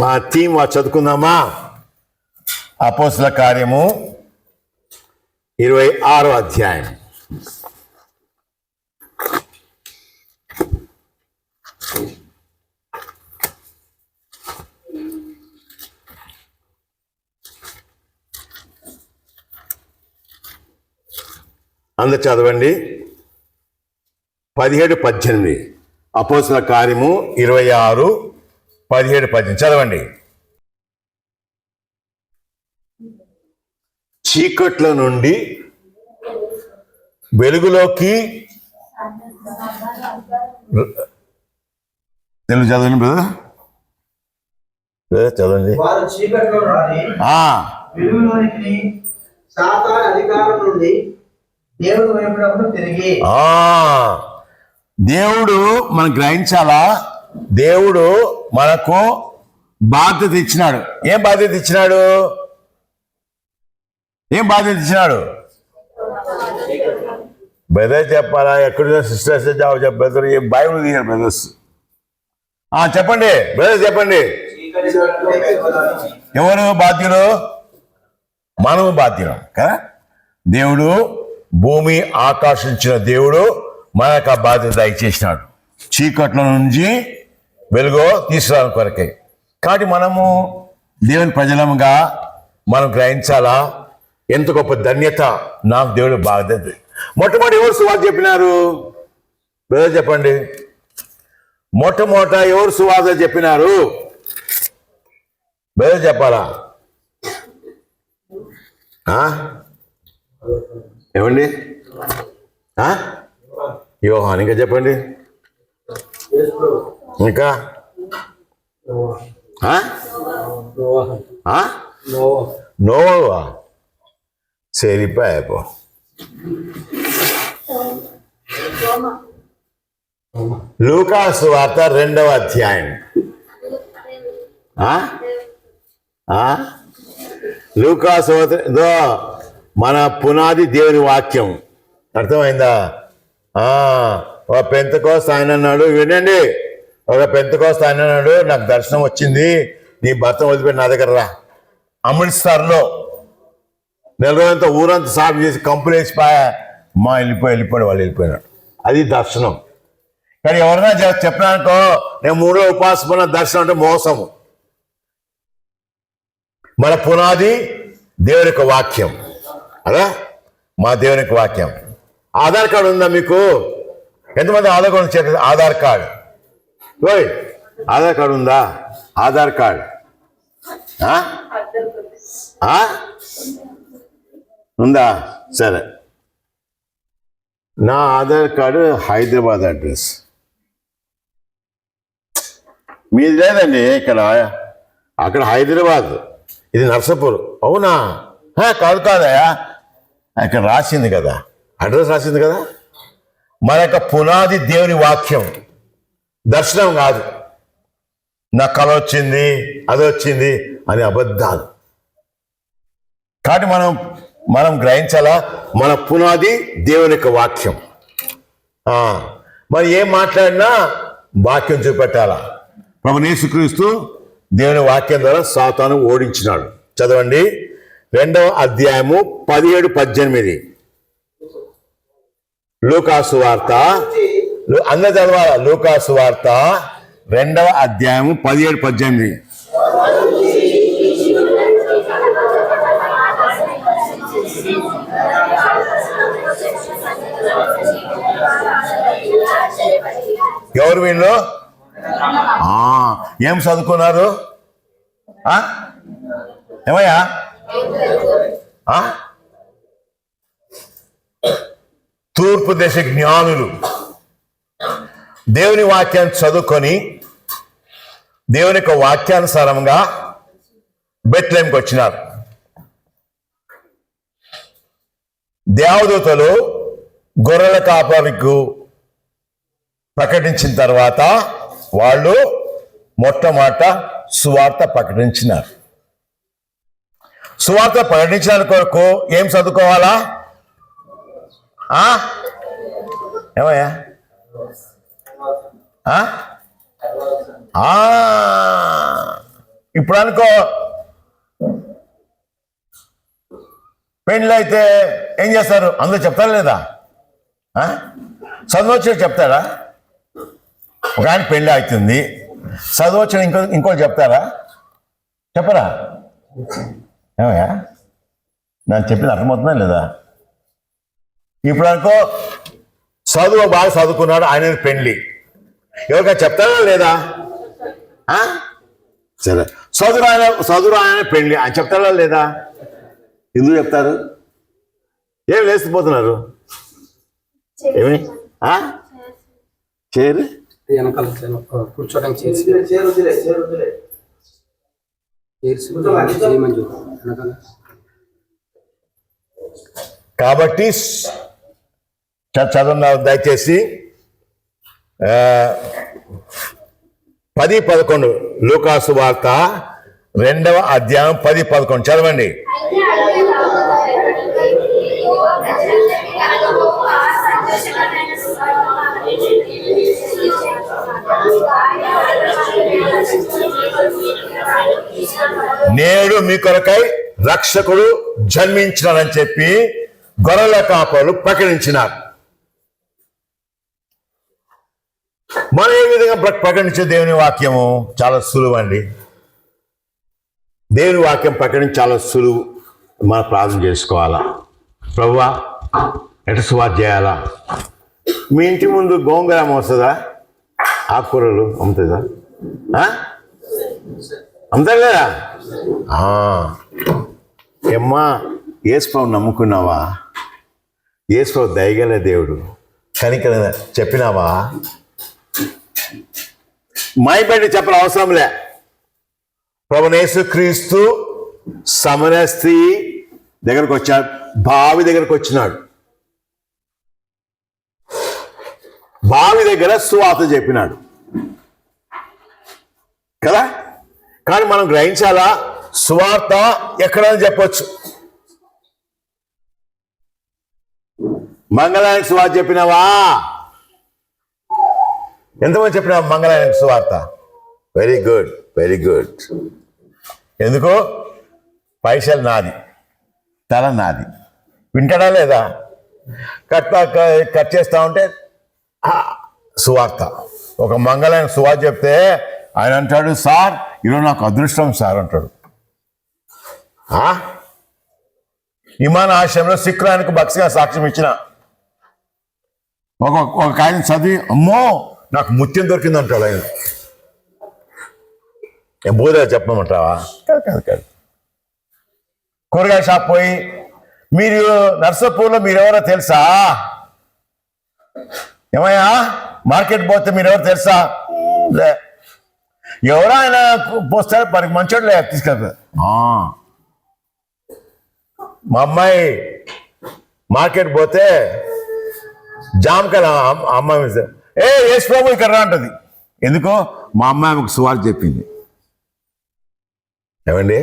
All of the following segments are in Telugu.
మా థీమ్ చదువుకుందామా? అపోస్తల కార్యము 26వ అధ్యాయం. అందరు చదవండి. 17-18 అపోస్తల కార్యము 26, 17-18 చదవండి. చీకట్ల నుండి వెలుగులోకి తెలుగు చదవండి బ్రదర్, చదవండి. సాతాను అధికారం నుండి దేవుడు వైపునకు తిరిగి. దేవుడు మనం గ్రహించాలా? దేవుడు మనకు బాధ్యత ఇచ్చినాడు. ఏం బాధ్యత ఇచ్చినాడు? ఏం బాధ్యత ఇచ్చినాడు? బ్రదర్ చెప్పాలా? ఎక్కడ సిస్టర్స్ బ్రదర్ ఏం బైబుల్ తీయాలి బ్రదర్స్? చెప్పండి బ్రదర్, చెప్పండి. ఎవరు బాధ్యులు? మనము బాధ్యులం కదా. దేవుడు భూమి ఆకాశించిన దేవుడు మనకు ఆ బాధ్యత ఇచ్చేసినాడు, చీకట్ల నుంచి వెలుగు తీసుకురావడం కొరకే. కాబట్టి మనము దేవుని ప్రజలముగా మనం గ్రహించాలా ఎంత గొప్ప ధన్యత నాకు దేవుడు బాధ్యత. మొట్టమొదటి ఎవరు సువార్త చెప్పినారు బ్రదర్? చెప్పండి. మొట్టమొదట ఎవరు సువార్త చెప్పినారు బ్రదర్? చెప్పాలా? ఏమండి? యోహాన్. ఇంకా చెప్పండి. ఇంకా నోవా. సరిపోయాపో. లూకా సువార్త 2వ అధ్యాయం. లూకా సువార్త మన పునాది దేవుని వాక్యం. అర్థమైందా? ఒక పెంతెకోస్తు ఆయన అన్నాడు, వినండి, ఒక పెంతెకోస్తు ఆయన అన్నాడు, నాకు దర్శనం వచ్చింది, నీ భర్త వదిలిపెట్టి నా దగ్గర రా. అమృత్సర్లో నెల రోజంతా ఊరంతా సాఫ్ చేసి కంపెనీ వేసిపోయా, వెళ్ళిపోయాడు, వాళ్ళు వెళ్ళిపోయినాడు. అది దర్శనం. కానీ ఎవరైనా చెప్పినానుకో నేను 3 రోజులు ఉపాసన దర్శనం అంటే మోసము. మన పునాది దేవుని యొక్క వాక్యం. అదా మా దేవుని యొక్క వాక్యం. ఆధార్ కార్డు ఉందా మీకు? ఎంతమంది ఆధార్ కార్డు చెప్పారు? ఆధార్ కార్డు ఆధార్ కార్డు ఉందా? ఆధార్ కార్డు ఉందా? సరే. నా ఆధార్ కార్డు హైదరాబాద్ అడ్రస్, మీది లేదండి ఇక్కడ. అక్కడ హైదరాబాద్, ఇది నర్సాపూర్. అవునా? కాదయా, ఇక్కడ రాసింది కదా, అడ్రస్ రాసింది కదా. మన యొక్క పునాది దేవుని వాక్యం, దర్శనం కాదు. నా కళ వచ్చింది, అది వచ్చింది అని అబద్ధాలు. కాబట్టి మనం గ్రహించాలా మన పునాది దేవుని యొక్క వాక్యం. మరి ఏం మాట్లాడినా వాక్యం చూపెట్టాలా. ప్రభువు యేసుక్రీస్తు దేవుని వాక్యం ద్వారా సాతాను ఓడించినాడు. చదవండి 2వ అధ్యాయము 17-18 లూకా సువార్త. అందరూ చదవాలా? లూకా సువార్త 2వ అధ్యాయము 17-18. ఎవరు వీళ్ళు? ఏం చదువుకున్నారు? ఏమయ్యా? తూర్పు దేశ జ్ఞానులు దేవుని వాక్యాన్ని చదువుకొని దేవుని యొక్క వాక్యానుసారంగా బెత్లెహేముకు వచ్చినారు. దేవదూతలు గొర్రెల కాపరికి ప్రకటించిన తర్వాత వాళ్ళు మొట్టమొదట సువార్త ప్రకటించినారు. సువార్త ప్రకటించిన కొరకు ఏం చదువుకోవాలా? ఏమయ్యా? ఇప్పుడు అనుకో పెళ్ళి అయితే ఏం చేస్తారు? అందరూ చెప్తారా లేదా? చదువు వచ్చి చెప్తారా? ఒక ఆయన పెళ్ళి అవుతుంది, చదువు వచ్చిన ఇంకోటి చెప్తారా? చెప్పరా? ఏమయ్యా నాకు చెప్పింది అర్థమవుతుందా లేదా? ఇప్పుడు అనుకో చదువు బాగా చదువుకున్నాడు, ఆయన పెళ్ళి, ఎవరికైనా చెప్తారా లేదా? సరే, చదువు ఆయన పెళ్ళి అని చెప్తారా లేదా? ఎందుకు చెప్తారు? ఏం లేచిపోతున్నారు? ఏమి చేరు కూర్చోడానికి కాబట్టి చదవండి దయచేసి 10-11 లూకాసు వార్త 2వ అధ్యాయం 10-11 చదవండి. నేడు మీ కొరకై రక్షకుడు జన్మించినాడని చెప్పి గొర్రెల కాపరులు ప్రకటించినారు. మనం ఏ విధంగా ప్రకటించే దేవుని వాక్యము చాలా సులువు అండి. దేవుని వాక్యం ప్రకటించి చాలా సులువు. మనం ప్రార్థన చేసుకోవాలా, ప్రభువా ఎట సువార్త చేయాలా? మీ ఇంటి ముందు గోంగూర వస్తుందా? ఆకుకూరలు అమ్ముతుందా? అమ్ముతారు కదా. ఏమ్మా యేసుప్రభు నమ్ముకున్నావా? యేసుప్రభు దయగల దేవుడు, కనికర చెప్పినావా? మైబడి చెప్పడం అవసరంలే. ప్రభువైన యేసుక్రీస్తు సమరయ స్త్రీ దగ్గరకు వచ్చాడు, బావి దగ్గరకు వచ్చినాడు. బావి దగ్గర సువార్త చెప్పినాడు కదా. కానీ మనం గ్రహించాలా, సువార్త ఎక్కడైనా చెప్పొచ్చు. మంగళానికి సువార్త చెప్పినావా? ఎంతమంది చెప్పినా మంగళానికి సువార్త? Very good, very good. ఎందుకు? పైసలు నాది, తల నాది. వింటాడా లేదా? కట్ చేస్తా ఉంటే సువార్త. ఒక మంగళానికి సువార్త చెప్తే ఆయన అంటాడు, సార్ ఈరోజు నాకు అదృష్టం సార్ అంటాడు. విమాన ఆశ్రయంలో శుక్రానికి భక్తిగా సాక్ష్యం ఇచ్చిన ఒక ఆయన చదివి, అమ్మో నాకు ముత్యం దొరికింది అంటాడు ఆయన. బోధ చెప్పమంటావా? కాదు. కూరగాయల షాప్ పోయి, మీరు నర్సపూర్లో మీరెవరో తెలుసా? ఏమయ్యా మార్కెట్ పోతే మీరెవరు తెలుసా? లే. ఎవరో ఆయన పోస్తారు, మనకి మంచోడు లే తీసుకెళ్తారు. మా అమ్మాయి మార్కెట్ పోతే జామకాయలు అమ్మాయి యేసు ప్రభు ఇక్కడ రా అంటది. ఎందుకో మా అమ్మాయి ఒక సువార్త చెప్పింది. ఏమండి?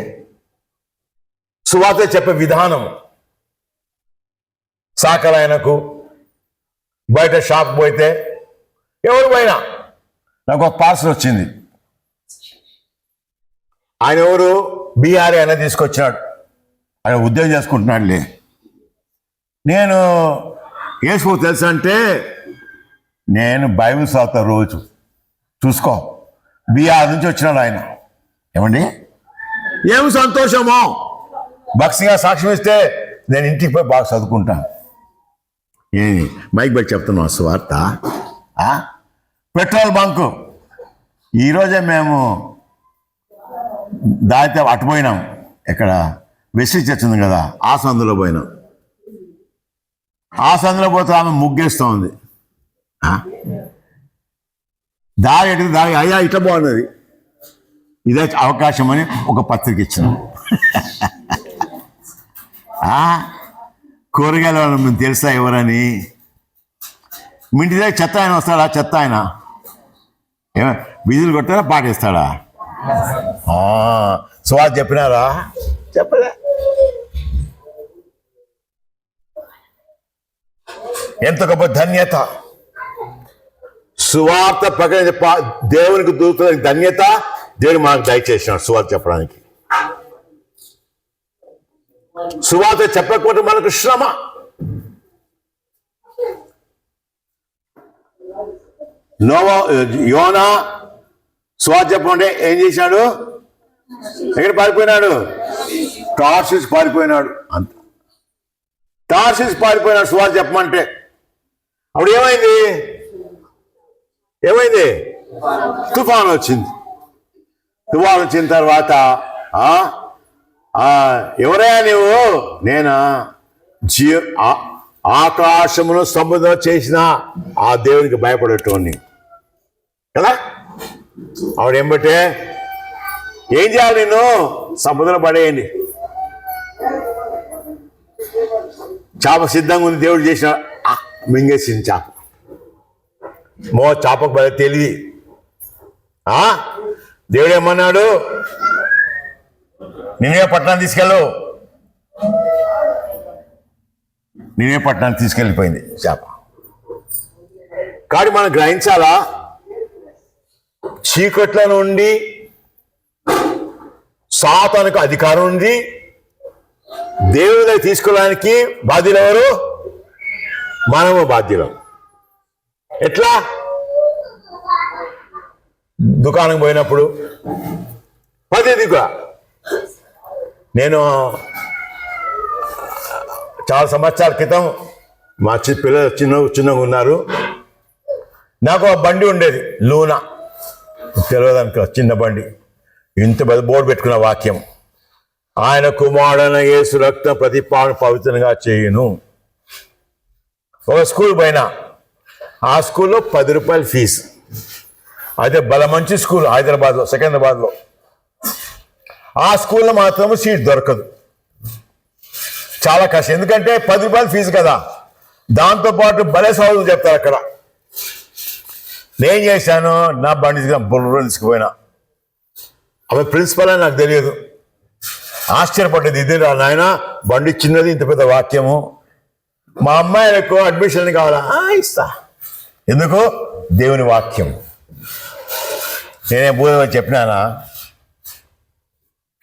సువార్త చెప్పే విధానం. సాకరాయనకు బయట షాప్ పోతే ఎవరు పోయినా నాకు ఒక పార్సల్ వచ్చింది. ఆయన ఎవరు? బీహారీ ఆయన తీసుకొచ్చినాడు. ఆయన ఉద్యోగం చేసుకుంటున్నాడులే. నేను యేసు తెలుసా అంటే, నేను బైబిల్ చదువుతా రోజు, చూసుకో. బీహార్ నుంచి వచ్చినాడు ఆయన. ఏమండి? ఏం సంతోషమో. భక్తిగా సాక్ష్యం ఇస్తే నేను ఇంటికి పోయి బాగా చదువుకుంటాను. ఏమి మైక్ బట్టి చెప్తున్నాం సువార్త. పెట్రోల్ బంకు ఈరోజే మేము దాయితే అటు పోయినాం. ఎక్కడ వెస్ట్రీ చర్చ్ ఉంది కదా, ఆ సందులో పోయినాం. ఆ సందులో పోతే ఆమె ముగ్గేస్తూ ఉంది. దారి ఎటు దారి, అయ్యా ఇట్లా బాగున్నది, ఇదే అవకాశం అని ఒక పత్రిక ఇచ్చినాం. కూరగాయల వాళ్ళు మేము తెలుసా ఎవరని? మీ ఇంటి దగ్గర చెత్త ఆయన వస్తాడా? చెత్త ఆయన ఏమో బిజీలు కొట్టారా, పాటేస్తాడా? సువార్త చెప్పినారా? చెప్పలే. ఎంత గొప్ప ధన్యత! సువార్త ప్రకటించే దేవునికి దూతలకు ధన్యత, దేవుడు మనకు దయచేసినాడు సువార్త చెప్పడానికి. సువార్త చెప్పకపోతే మనకు శ్రమ. యోనా సువార్త చెప్పమంటే ఏం చేశాడు? ఎక్కడ పారిపోయినాడు? టార్సిస్ పారిపోయినాడు. అంత టార్సిస్ పారిపోయినాడు సువార్త చెప్పమంటే. అప్పుడు ఏమైంది? తుఫాను వచ్చింది. తుఫాను వచ్చిన తర్వాత ఎవరయ్యా నీవు? నేనా? ఆకాశమును సముద్రం చేసిన ఆ దేవునికి భయపడేటోని కదా. ఆవిడేంబట్టే ఏం చేయాలి? నిన్ను సముద్రం పడేయండి. చేప సిద్ధంగా ఉంది, దేవుడు చేసిన మింగేసింది చేప. చేపకు భలే తెలివి. దేవుడు ఏమన్నాడు? నిన్నే పట్టణాన్ని తీసుకెళ్ళు. నిన్నే పట్టణాన్ని తీసుకెళ్ళిపోయింది చేప. కానీ మనం గ్రహించాలా, చీకట్ల నుండి సాతానుకు అధికారం ఉంది. దేవుని దగ్గర తీసుకోవడానికి బాధ్యులు ఎవరు? మనము బాధ్యులం. ఎట్లా? దుకాణం పోయినప్పుడు ప్రతిదీ కూడా నేను చాలా సంవత్సరాల క్రితం మా పిల్లలు చిన్నగా ఉన్నారు. నాకు ఆ బండి ఉండేది, లూనా, తెలియదనుకో, చిన్న బండి. ఇంత పెద్ద బోర్డు పెట్టుకున్న వాక్యం, ఆయన కుమారుడైన యేసు రక్తం ప్రతి పాపను పవిత్రంగా చేయును. ఒక స్కూల్ పోయినా, ఆ స్కూల్లో 10 రూపాయలు ఫీజు. అయితే మంచి స్కూల్ హైదరాబాద్లో, సికింద్రాబాద్లో. ఆ స్కూల్లో మాత్రం సీట్ దొరకదు, చాలా కష్టం. ఎందుకంటే 10 రూపాయలు ఫీజు కదా, దాంతోపాటు భలే సౌదులు చెప్తారు అక్కడ. నేను చేశాను, నా బండి బుర్ర తీసుకుపోయినా. అవి ప్రిన్సిపల్ అని నాకు తెలియదు. ఆశ్చర్యపడ్డది, ఇది నాయన బండి చిన్నది, ఇంత పెద్ద వాక్యము. మా అమ్మాయిలకు అడ్మిషన్ కావాలా? ఇస్తా. ఎందుకు? దేవుని వాక్యం. నేనే బోధన చెప్పినానా?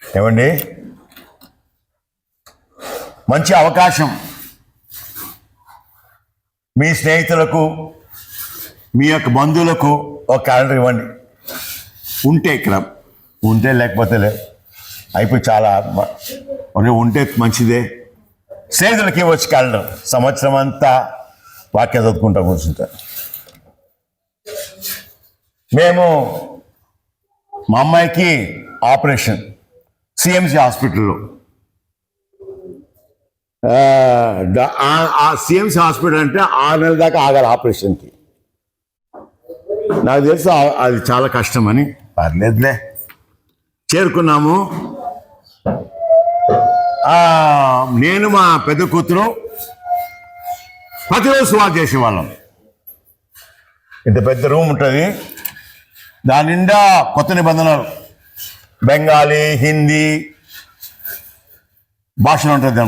ఏమండి, మంచి అవకాశం. మీ స్నేహితులకు, మీ యొక్క బంధువులకు ఒక క్యాలెండర్ ఇవ్వండి. ఉంటే ఇక్కడ ఉంటే, లేకపోతే లేదు. అయిపోయి చాలా ఉంటే మంచిదే. స్నేహితులకి ఇవ్వచ్చు క్యాలెండర్. సంవత్సరం అంతా వాక్యం చదువుకుంటా కూర్చుంటారు. మేము మా అమ్మాయికి ఆపరేషన్ సిఎంసి హాస్పిటల్లో, ఆ సిఎంసి హాస్పిటల్ అంటే 6 నెలల దాకా ఆగాలి ఆపరేషన్కి. నాకు తెలుసు అది చాలా కష్టమని. పర్లేదులే, చేరుకున్నాము. నేను మా పెద్ద కూతురు ప్రతిరోజు సువార్త చేసేవాళ్ళం. ఇంత పెద్ద రూమ్ ఉంటుంది, దాని నిండా కొత్త నిబంధనలు, బెంగాలీ, హిందీ భాషలు ఉంటుంది.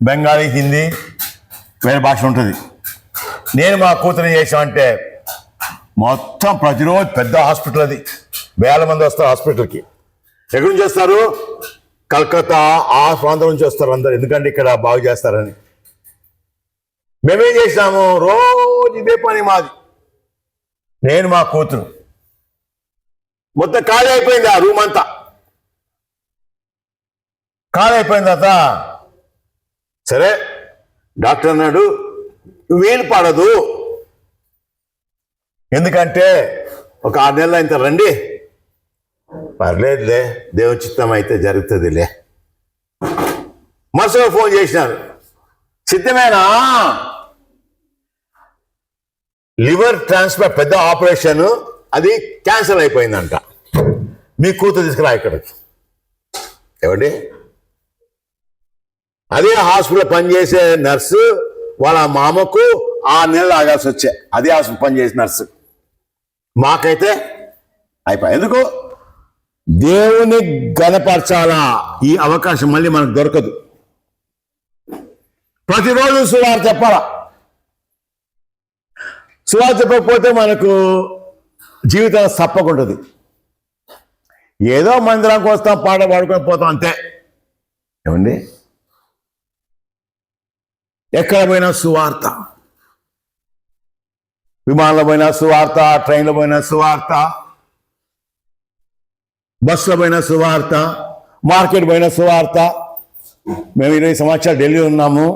బెంగాలీ, హిందీ, వేరే భాష ఉంటుంది. నేను మా కూతురు చేసామంటే మొత్తం ప్రతిరోజు పెద్ద హాస్పిటల్, అది వేల మంది వస్తారు హాస్పిటల్కి. ఎక్కడి నుంచి వస్తారు? కలకత్తా, ఆ ప్రాంతం నుంచి వస్తారు అందరు. ఎందుకంటే ఇక్కడ బాగు చేస్తారని. మేమేం చేసినాము, రోజు ఇదే పని మాది. నేను మా కూతురు మొత్తం ఖాళీ అయిపోయింది. ఆ రూమ్ అంతా ఖాళీ అయిపోయిన తర్వాత సరే డాక్టర్ అన్నాడు, వీలు పడదు, ఎందుకంటే ఒక 6 నెలలు ఇంత రండి. పర్లేదులే, దేవుని చిత్తం అయితే జరుగుతుందిలే. మరుసగా ఫోన్ చేసినారు, సిద్ధమేనా? లివర్ ట్రాన్స్ప్లాంట్ పెద్ద ఆపరేషన్, అది క్యాన్సల్ అయిపోయిందంట. మీ కూతురు తీసుకురా ఇక్కడికి. ఏమండి, అదే హాస్పిటల్ పనిచేసే నర్సు వాళ్ళ మామకు 6 నెలలు ఆగాల్సి వచ్చాయి. అదే హాస్పిటల్ పనిచేసే నర్సు. మాకైతే అయిపోయి. ఎందుకు? దేవుని గణపరచాలా. ఈ అవకాశం మళ్ళీ మనకు దొరకదు. ప్రతిరోజు సువార్త చెప్పాలా. సువార్త చెప్పకపోతే మనకు జీవితం తప్పకుంటుంది. ఏదో మందిరానికి వస్తాం, పాట పాడుకొని పోతాం అంతే. ఏమండి, ఎక్కడ పోయినా సువార్త, విమానంలో పోయినా సువార్త, ట్రైన్లో పోయినా సువార్త, బస్సులో పోయినా సువార్త, మార్కెట్ పోయినా సువార్త. మేము 20 సంవత్సరాలు ఢిల్లీ ఉన్నాము.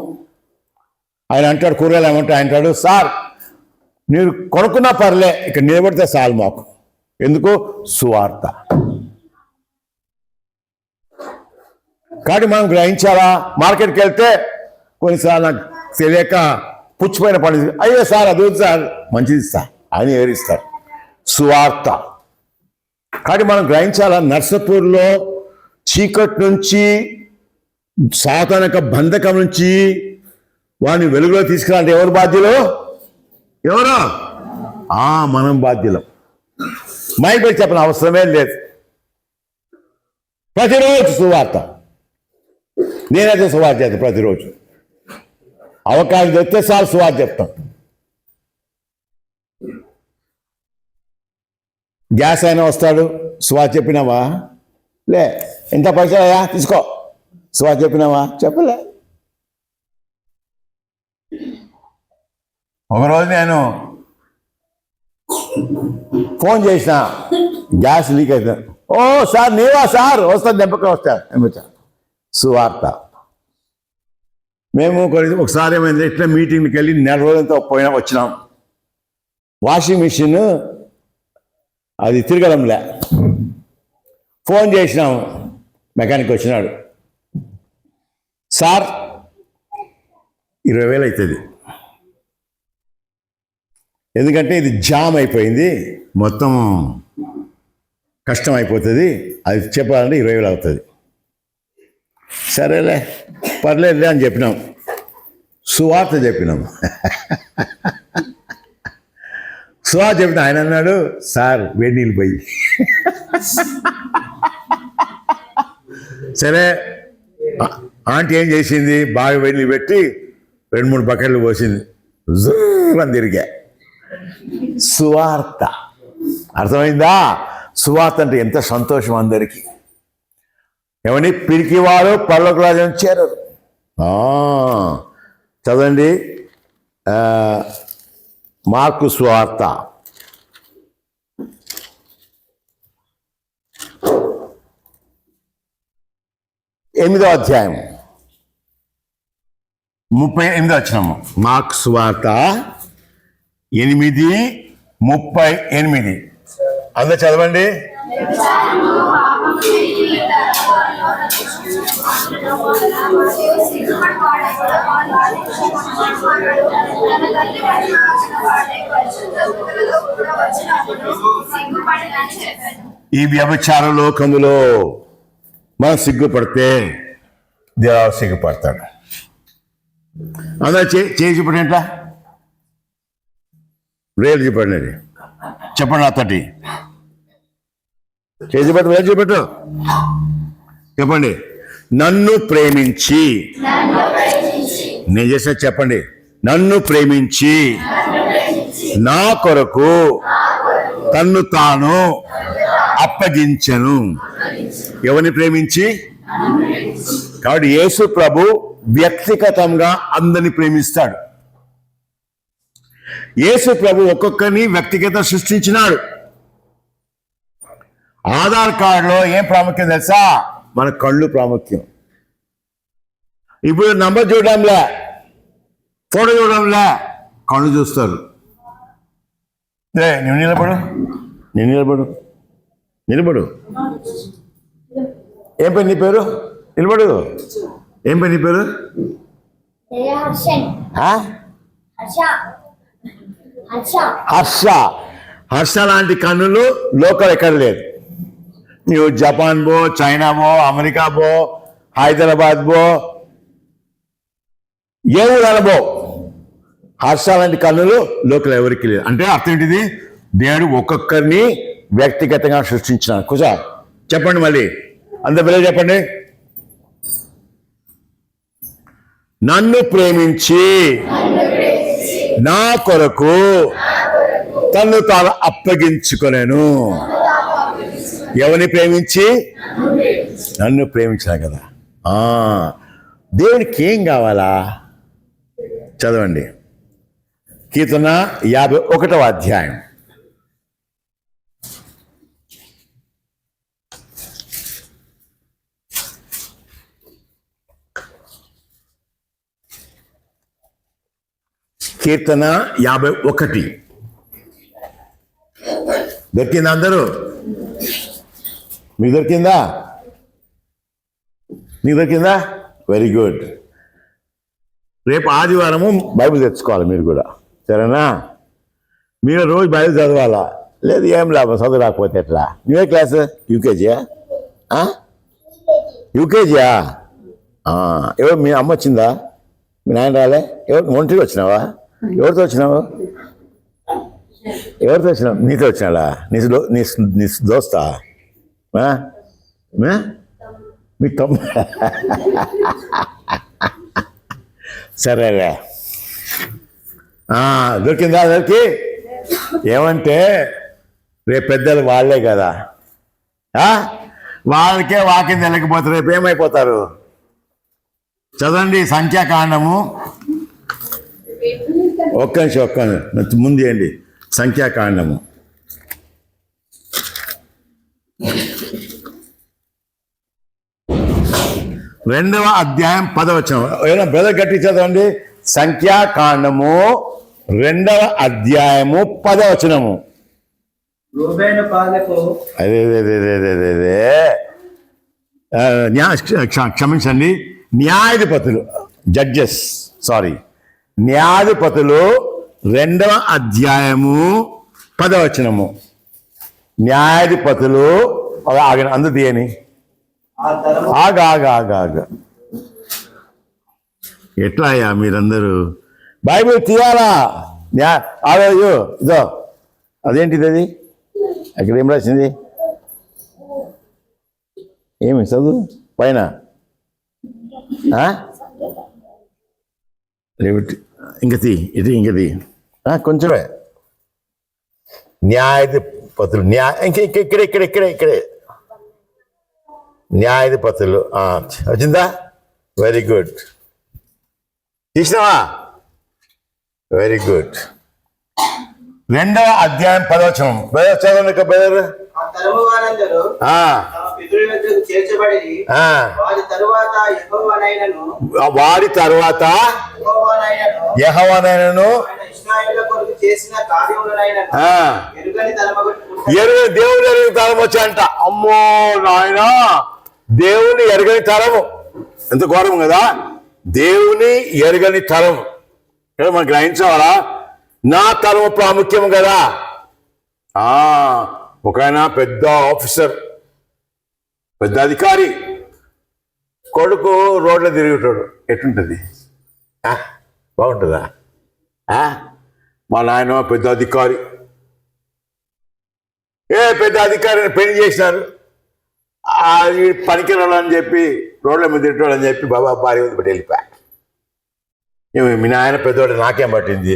ఆయన అంటాడు, కూరగాయలు ఏమంటే ఆయన అంటాడు, సార్ మీరు కొనుక్కున్నా పర్లే, ఇక్కడ నిలబడితే చాలు మాకు. ఎందుకు? సువార్త. కాబట్టి మనం గ్రహించాలా. మార్కెట్కి వెళ్తే కొన్నిసార్లు నాకు తెలియక పుచ్చిపోయిన పని, అయ్యో సార్ అది సార్ మంచిది సార్ అని ఏరిస్తారు. సువార్త. కాబట్టి మనం గ్రహించాలా. నర్సపూర్లో చీకటి నుంచి, సాతానిక బంధకం నుంచి వాడిని వెలుగులో తీసుకురాలంటే ఎవరు బాధ్యులు? ఎవరు? మనం బాధ్యులం. మైక్ పెట్టి చెప్పిన అవసరమే లేదు. ప్రతిరోజు సువార్త. నేనైతే సువార్త చేస్తాను ప్రతిరోజు. అవకాశం చెప్తే సార్ సువార్త చెప్తాం. గ్యాస్ అయినా వస్తాడు, సువార్త చెప్పినావా? లే. ఎంత పైసలయ్యా తీసుకో, సువార్త చెప్పినావా? చెప్పలే. ఒకరోజు నేను ఫోన్ చేసిన, గ్యాస్ లీక్ అవుతుంది. ఓ సార్ నీవా సార్? వస్తా, దెబ్బకి వస్తా. సువార్త. మేము ఒకసారి ఏమైంది, ఇట్లా మీటింగ్కి వెళ్ళి 4 రోజులతో వచ్చినాం. వాషింగ్ మిషన్ అది తిరగడంలే. ఫోన్ చేసినాము, మెకానిక్ వచ్చినాడు. సార్ 20,000 అవుతుంది, ఎందుకంటే ఇది జామ్ అయిపోయింది, మొత్తం కష్టం అయిపోతుంది, అది చెప్పాలంటే 20,000 అవుతుంది. సరేలే పర్లేదులే అని చెప్పినాం. సువార్త చెప్పినాం. సువార్త చెప్పిన ఆయన అన్నాడు, సార్ వేడి నీళ్ళు పోయి. సరే ఆంటీ ఏం చేసింది, బాగా వేడి నీళ్ళు పెట్టి 2-3 బకెట్లు పోసింది. జూరం తిరిగా. సువార్త. అర్థమైందా? సువార్త అంటే ఎంత సంతోషం అందరికీ. ఏమని? పిరికివారు పరలోక రాజ్యం చేరరు. చదవండి, మార్కు సువార్త 8వ అధ్యాయం 38వ వచనము. మార్కు సువార్త 8:38. అందరూ చదవండి. ఈ వ్యభిచార లోకములో మనం సిగ్గుపడితే దేవుడు సిగ్గుపడతాడు. అందరూ చేసి చూపండి. ఎట్లా రేలు చూపండి, చెప్పండి. అతటి చేసి పెట్టు, రేలు చూపెట్టు, చెప్పండి. నన్ను ప్రేమించి, నేను చేసిన చెప్పండి, నన్ను ప్రేమించి నా కొరకు తన్ను తాను అప్పగించెను. ఎవరిని ప్రేమించి? కాబట్టి యేసు ప్రభు వ్యక్తిగతంగా అందరిని ప్రేమిస్తాడు. యేసు ప్రభు ఒక్కొక్కరిని వ్యక్తిగత సృష్టించినాడు. ఆధార్ కార్డులో ఏం ప్రాముఖ్యం తెలుసా? మన కళ్ళు ప్రాముఖ్యం. ఇప్పుడు నంబర్ చూడడంలే, ఫోటో చూడడంలే, కళ్ళు చూస్తారు. నువ్వు నిలబడు, నేను నిలబడు. ఏం పని నీ పేరు? నిలబడు. ఏం పని నీ పేరు? హర్ష లాంటి కన్నులు లోకల్ ఎక్కడ లేదు. నువ్వు జపాన్ పో, చైనా పో, అమెరికా పో, హైదరాబాద్ పో, ఏ ఊరనబో, హర్ష లాంటి కన్నులు లోకల్ ఎవరికి లేదు. అంటే అర్థం ఏంటిది? దేవుడు ఒక్కొక్కరిని వ్యక్తిగతంగా సృష్టించినాడు. కుసా చెప్పండి, మళ్ళీ అందరి పిల్లలు చెప్పండి. నన్ను ప్రేమించి నా కొరకు తన్ను తాను అప్పగించుకొనెను. ఎవరిని ప్రేమించి నన్ను ప్రేమించిన కదా. దేవునికి ఏం కావాలా? చదవండి, కీర్తన 51వ అధ్యాయం. కీర్తన 51. దొరికిందా అందరూ? మీకు దొరికిందా? మీకు దొరికిందా? Very good. రేపు ఆదివారము బైబిల్ తెచ్చుకోవాలి మీరు కూడా, సరేనా? మీరు రోజు బైబిల్ చదవాలా? లేదు ఏం లాభం, చదువు రాకపోతే ఎట్లా? నువ్వే క్లాస్? యూకేజీయా? యూకేజీయా? ఎవరు మీ అమ్మ వచ్చిందా? మీ నాయన రాలే? ఎవరు ఒంటరికి వచ్చినావా? ఎవరితో వచ్చినావు? ఎవరితో వచ్చినావు? నీతో వచ్చినాడా? నీ దోస్తా? మీ తమ్ము? సరేలే. దొరికిందా? దొరికి ఏమంటే రేపు పెద్దలు వాళ్ళే కదా, వాళ్ళకే వాకింగ్ వెళ్ళకపోతే రేపు ఏమైపోతారు? చదవండి సంఖ్యాకాండము. ఒక్క నిమిషం ముందు ఏంటి? సంఖ్యాకాండము 2వ అధ్యాయం 10వ వచనం. ఏదైనా బ్రదర్ గట్టి చదవండి. సంఖ్యాకాండము 2వ అధ్యాయము 10వ వచనము. క్షమించండి, న్యాయాధిపతులు, జడ్జెస్, న్యాయాధిపతులు 2వ అధ్యాయము 10వ వచనము. న్యాయాధిపతులు అందు తీయని ఆగా ఎట్లా అయ్యా మీరందరూ బైబిల్ తీయాలా? ఇదో అదేంటిది? అది అక్కడ ఏం రాసింది? ఏమి చదువు పైన? ఇంకది ఇంకది కొంచెమే. న్యాయాధిపతులు ఇక్కడే న్యాయాధిపతులు వచ్చిందా? Very good. తీసినావా? Very good. 2వ అధ్యాయం 10వ వచనం. చదవండి బ్రదర్. వారి తరువాత యెహోవానైనను దేవుని ఎరుగని తరం వచ్చాయంట. అమ్మో నాయన, దేవుని ఎరగని తరము. ఎంత ఘోరం కదా! దేవుని ఎరగని తరం మనం గ్రహించాలా? నా తరము ప్రాముఖ్యం కదా. ఒక ఆయన పెద్ద ఆఫీసర్, పెద్ద అధికారి, కొడుకు రోడ్లో తిరుగుతాడు. ఎట్లుంటుంది? బాగుంటుందా? మా నాయన పెద్ద అధికారి, పెద్ద అధికారిని పెళ్లి చేసినారు. అది పనికిరాలని చెప్పి రోడ్ల మీద తిట్టాడని చెప్పి బాబా భార్య మీద పెట్టి వెళ్ళిపోయా. మీ నాయన పెద్దవాడు, నాకేం పట్టింది?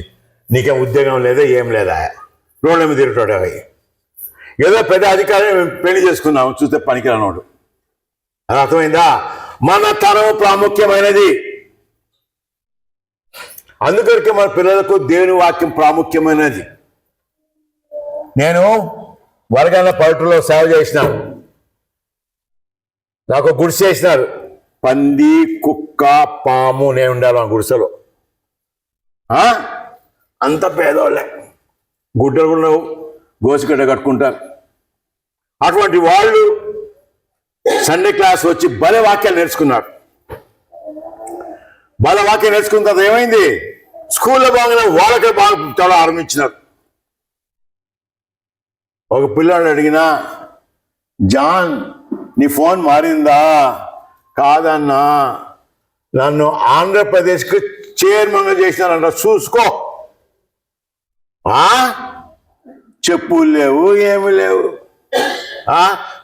నీకేం ఉద్యోగం లేదా? ఏం లేదా? రోడ్ల మీద తిరుగుతాడు. అవి ఏదో పెద్ద అధికారిని పెళ్లి చేసుకున్నాము, చూస్తే పనికిరానోడు. అది అర్థమైందా? మన తరం ప్రాముఖ్యమైనది. అందుకొరకే మన పిల్లలకు దేవుని వాక్యం ప్రాముఖ్యమైనది. నేను వరగన్న పల్లెటూరులో సేవ చేసినాను. నాకు గుడిసె చేసినారు. పంది, కుక్క, పాము నేను ఉండాలి ఆ గుడిసెలో. అంత పేదవాళ్ళే, గుడ్డలు కూడా గోసిగడ్డ కట్టుకుంటారు. అటువంటి వాళ్ళు సండే క్లాస్ వచ్చి భలే వాక్యాలు నేర్చుకున్నారు. భలే వాక్యం నేర్చుకున్న తర్వాత ఏమైంది? స్కూల్లో బాగానే వాళ్ళకే బాగా చాలా ఆరంభించినారు. ఒక పిల్లాడు అడిగినా, జాన్ నీ ఫోన్ మారిందా? కాదన్నా, నన్ను ఆంధ్రప్రదేశ్కి చైర్మన్గా చేసినారంట, చూసుకో. చెప్పులు లేవు, ఏమి లేవు.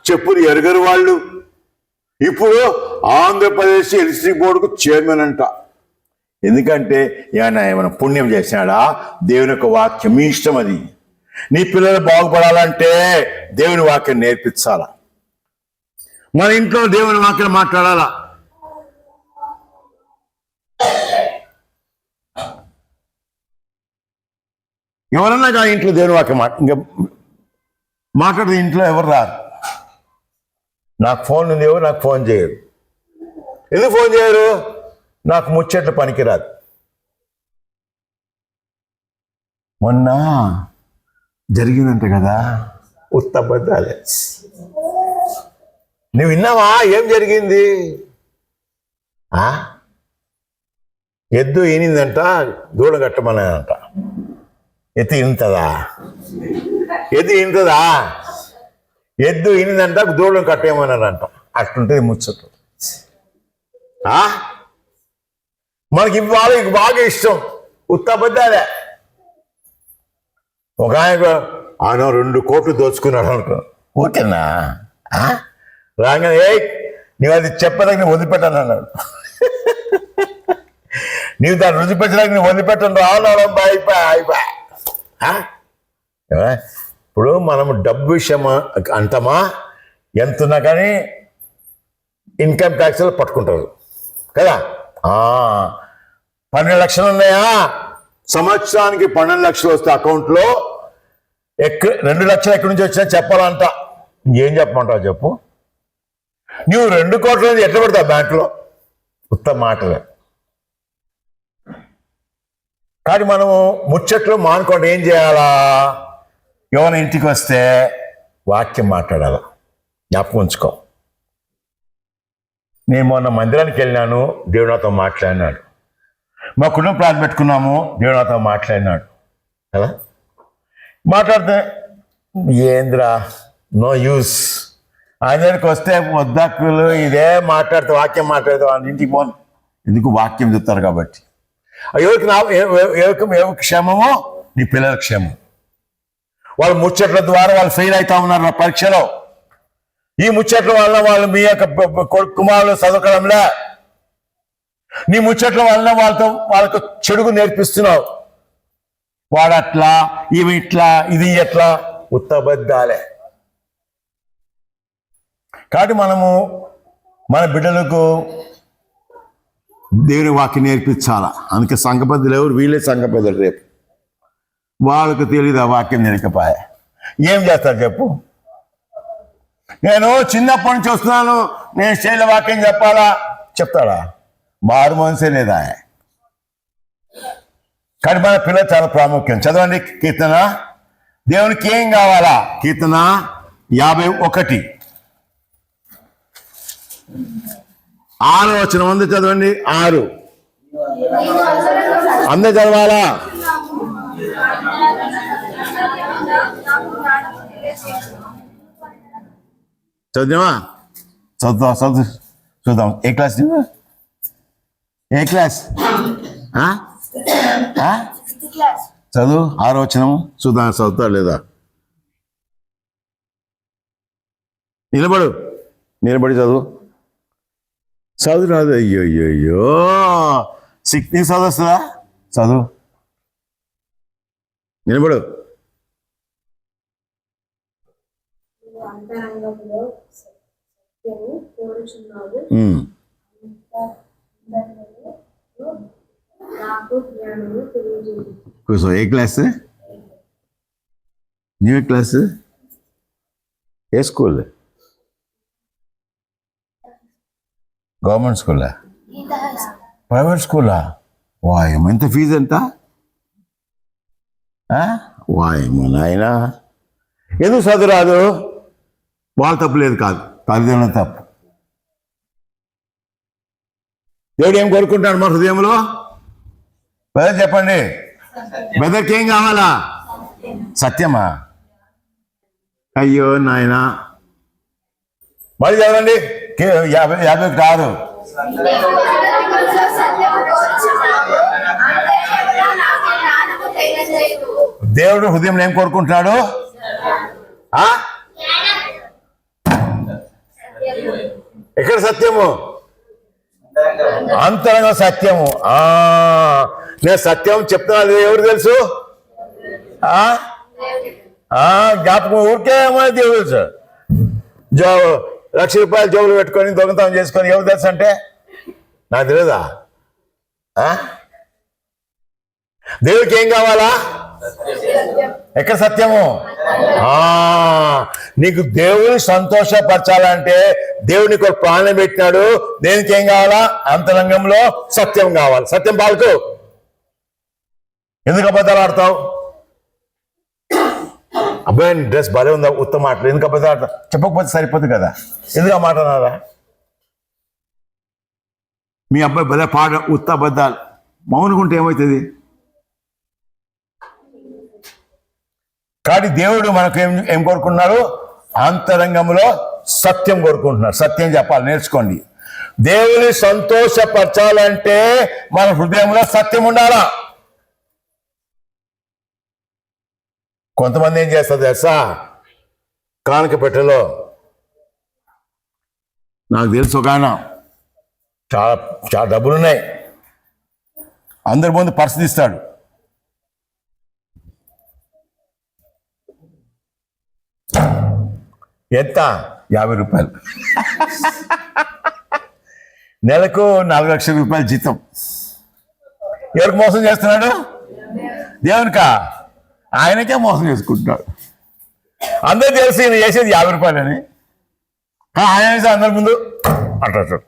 చెప్పులు ఎరగరు వాళ్ళు. ఇప్పుడు ఆంధ్రప్రదేశ్ ఎలక్ట్రిసిటీ బోర్డుకు చైర్మన్ అంట. ఎందుకంటే ఏమైనా పుణ్యం చేసినాడా? దేవుని యొక్క వాక్యం మీ ఇష్టం. అది నీ పిల్లలు బాగుపడాలంటే దేవుని వాక్యం నేర్పించాలా. మన ఇంట్లో దేవుని వాక్యం మాట్లాడాలా. ఎవరన్నా కానీ ఇంట్లో దేవుని వాక్యం ఇంకా మాట్లాడితే ఇంట్లో ఎవరు రారు. నాకు ఫోన్ ఉంది, ఎవరు నాకు ఫోన్ చేయరు. ఎందుకు ఫోన్ చేయరు? నాకు ముచ్చట్లు పనికిరాదు. మొన్న జరిగిందంట కదా, ఉత్తబద్దాలే. నువ్వు విన్నావా? ఏం జరిగింది? ఎద్దు ఈనిందంట, దూడ కట్టమన్నానంట. ఎద్దు ఈనుతుందా? ఎద్దు ఈనిందంట, దూడను కట్టేయమన్నారంట. అట్లుంటుంది ముచ్చట్లు. మనకి వాళ్ళకి బాగా ఇష్టం ఉత్తబద్దాలే. ఒక ఆయన 2 కోట్లు దోచుకున్నాడు అనుకో, ఓకేనా? రాగానే నీవు అది చెప్పడానికి వదిలిపెట్టాను అన్నాడు. నీవు దాన్ని రుచిపెట్టడానికి నేను వదిలిపెట్టను రావడం అయిపోయా. ఇప్పుడు మనము డబ్బు విషయం అంటామా, ఎంతున్నా కానీ ఇన్కమ్ ట్యాక్స్లో పట్టుకుంటారు కదా. 12 లక్షలు ఉన్నాయా, సంవత్సరానికి 12 లక్షలు వస్తే అకౌంట్లో 2 లక్షలు ఎక్కడి నుంచి వచ్చినా చెప్పాలంట. ఏం చెప్పమంటావు చెప్పు? నువ్వు 2 కోట్ల నుంచి ఎట్లా పెడతావు బ్యాంకులో? ఉత్తమ మాటలే. కానీ మనము ముచ్చట్లు మానుకోండి. ఏం చేయాలా? ఎవరైనా ఇంటికి వస్తే వాక్యం మాట్లాడాలా. జ్ఞాపకం ఉంచుకో. నేను మొన్న మందిరానికి వెళ్ళినాను, దేవుడు నాతో మాట్లాడినాడు. మా కుటుంబ ప్రార్థన పెట్టుకున్నాము, దేవుడు నాతో మాట్లాడినాడు కదా. మాట్లాడితే ఏంద్రా, నో యూస్. ఆయన దగ్గరికి వస్తే వద్దక్కులు ఇదే మాట్లాడితే, వాక్యం మాట్లాడితే వాళ్ళ ఇంటికి పోను. ఎందుకు? వాక్యం చెప్తారు కాబట్టి. ఎవరికి క్షేమమో నీ పిల్లల క్షేమం. వాళ్ళు ముచ్చట్ల ద్వారా వాళ్ళు ఫెయిల్ అవుతా ఉన్నారు నా పరీక్షలో. ఈ ముచ్చట్ల వలన వాళ్ళు మీ యొక్క కుమారులు చదువుకోవడంలే. నీ ముచ్చట్ల వలన వాళ్ళకు చెడుగు నేర్పిస్తున్నావు. వాడట్లా, ఇవి ఇట్లా, ఇది ఎట్లా, ఉత్తబద్దాలే. కాబట్టి మనము మన బిడ్డలకు దేవుని వాక్యం నేర్పించాలా. అందుకే సంఘ పెద్దలు ఎవరు? వీళ్ళే సంఘ పెద్దలు. రేపు వాళ్ళకు తెలియదు ఆ వాక్యం నేర్కపోయా. ఏం చేస్తారు చెప్పు? నేను చిన్నప్పటి నుంచి వస్తున్నాను, నేను శైల వాక్యం చెప్పాలా? చెప్తాడా? మారు మనసే లేదా. కానీ మన పిల్లలు చాలా ప్రాముఖ్యం. చదవండి కీర్తన. దేవునికి ఏం కావాలా? కీర్తన 51 6వ వచనం ఉంది, చదవండి. 6 అందరూ చదవాలా? చదివా? చూద్దాం. ఏ క్లాస్? ఏ క్లాస్? చదువు. 6వ వచనం చూద్దాం, చదువుతా లేదా? నిలబడి చదువు. చదువు రాదు. అయ్యో 6 చదువు వస్తుందా? చదువు. నిలబడు. కూర్చో. ఏ క్లాస్? New class? ఏ స్కూల్? గవర్నమెంట్ స్కూలా? ప్రైవేట్ స్కూలా? వాయమ్మ, ఎంత ఫీజు ఎంత? వాయమ్మ నాయన. ఎందుకు చదువు రాదు? వాళ్ళ తప్పు లేదు, కాదు, తల్లిదండ్రుల తప్పు. దేవుడు ఏం కోరుకుంటాడు మన హృదయంలో? బ్రదర్ చెప్పండి. బ్రదర్కి ఏం కావాలా? సత్యమా? అయ్యో నాయన. మళ్ళీ చదవండి. 50 కాదు. దేవుడు హృదయంలో ఏం కోరుకుంటున్నాడు? ఎక్కడ సత్యము? అంతరంగ సత్యము. నేను సత్యం చెప్తున్నా, ఎవరు తెలుసు? జ్ఞాపకం ఊరికే దేవుడు తెలుసు. రూపాయలు జోబులు పెట్టుకొని దొంగతనం చేసుకొని ఎవరు తెలుసు అంటే నాకు తెలియదా? దేవుడికి ఏం కావాలా? ఎక్కడ సత్యము? నీకు దేవుని సంతోషపరచాలంటే దేవుడు నీకు ప్రాణం పెట్టినాడు. దేనికి ఏం కావాలా? అంతరంగంలో సత్యం కావాలి. సత్యం పాలకు. ఎందుకు అబద్ధాలు ఆడతావు? అబ్బాయి డ్రెస్ భలే ఉందా, ఉత్తమ మాటలు, ఎందుకు అబద్ధాలు ఆడతావు? చెప్పకపోతే సరిపోతుంది కదా, ఎందుకు ఆ మాట అన్నారా? మీ అబ్బాయి భలే పాట ఉత్త అబద్ధాలు, మౌనుకుంటే ఏమవుతుంది? కాబట్టి దేవుడు మనకు ఏం కోరుకుంటున్నారు? అంతరంగంలో సత్యం కోరుకుంటున్నారు. సత్యం చెప్పాలి, నేర్చుకోండి. దేవుని సంతోషపరచాలంటే మన హృదయంలో సత్యం ఉండాలా. కొంతమంది ఏం చేస్తారు తెలుసా? కానుక పెట్టెలో నాకు తెలుసు ఒక ఆయన చాలా చాలా డబ్బులున్నాయి, అందరి ముందు పర్సు తీస్తాడు. ఎంత? 50 రూపాయలు. నెలకు 4 లక్షల రూపాయలు జీతం. ఎవరికి మోసం చేస్తున్నాడు? దేవునికా? ఆయనకే మోసం చేసుకుంటున్నాడు. అందరూ తెలిసి ఈయన చేసేది 50 రూపాయలని, ఆయన అందరి ముందు అంటాడు.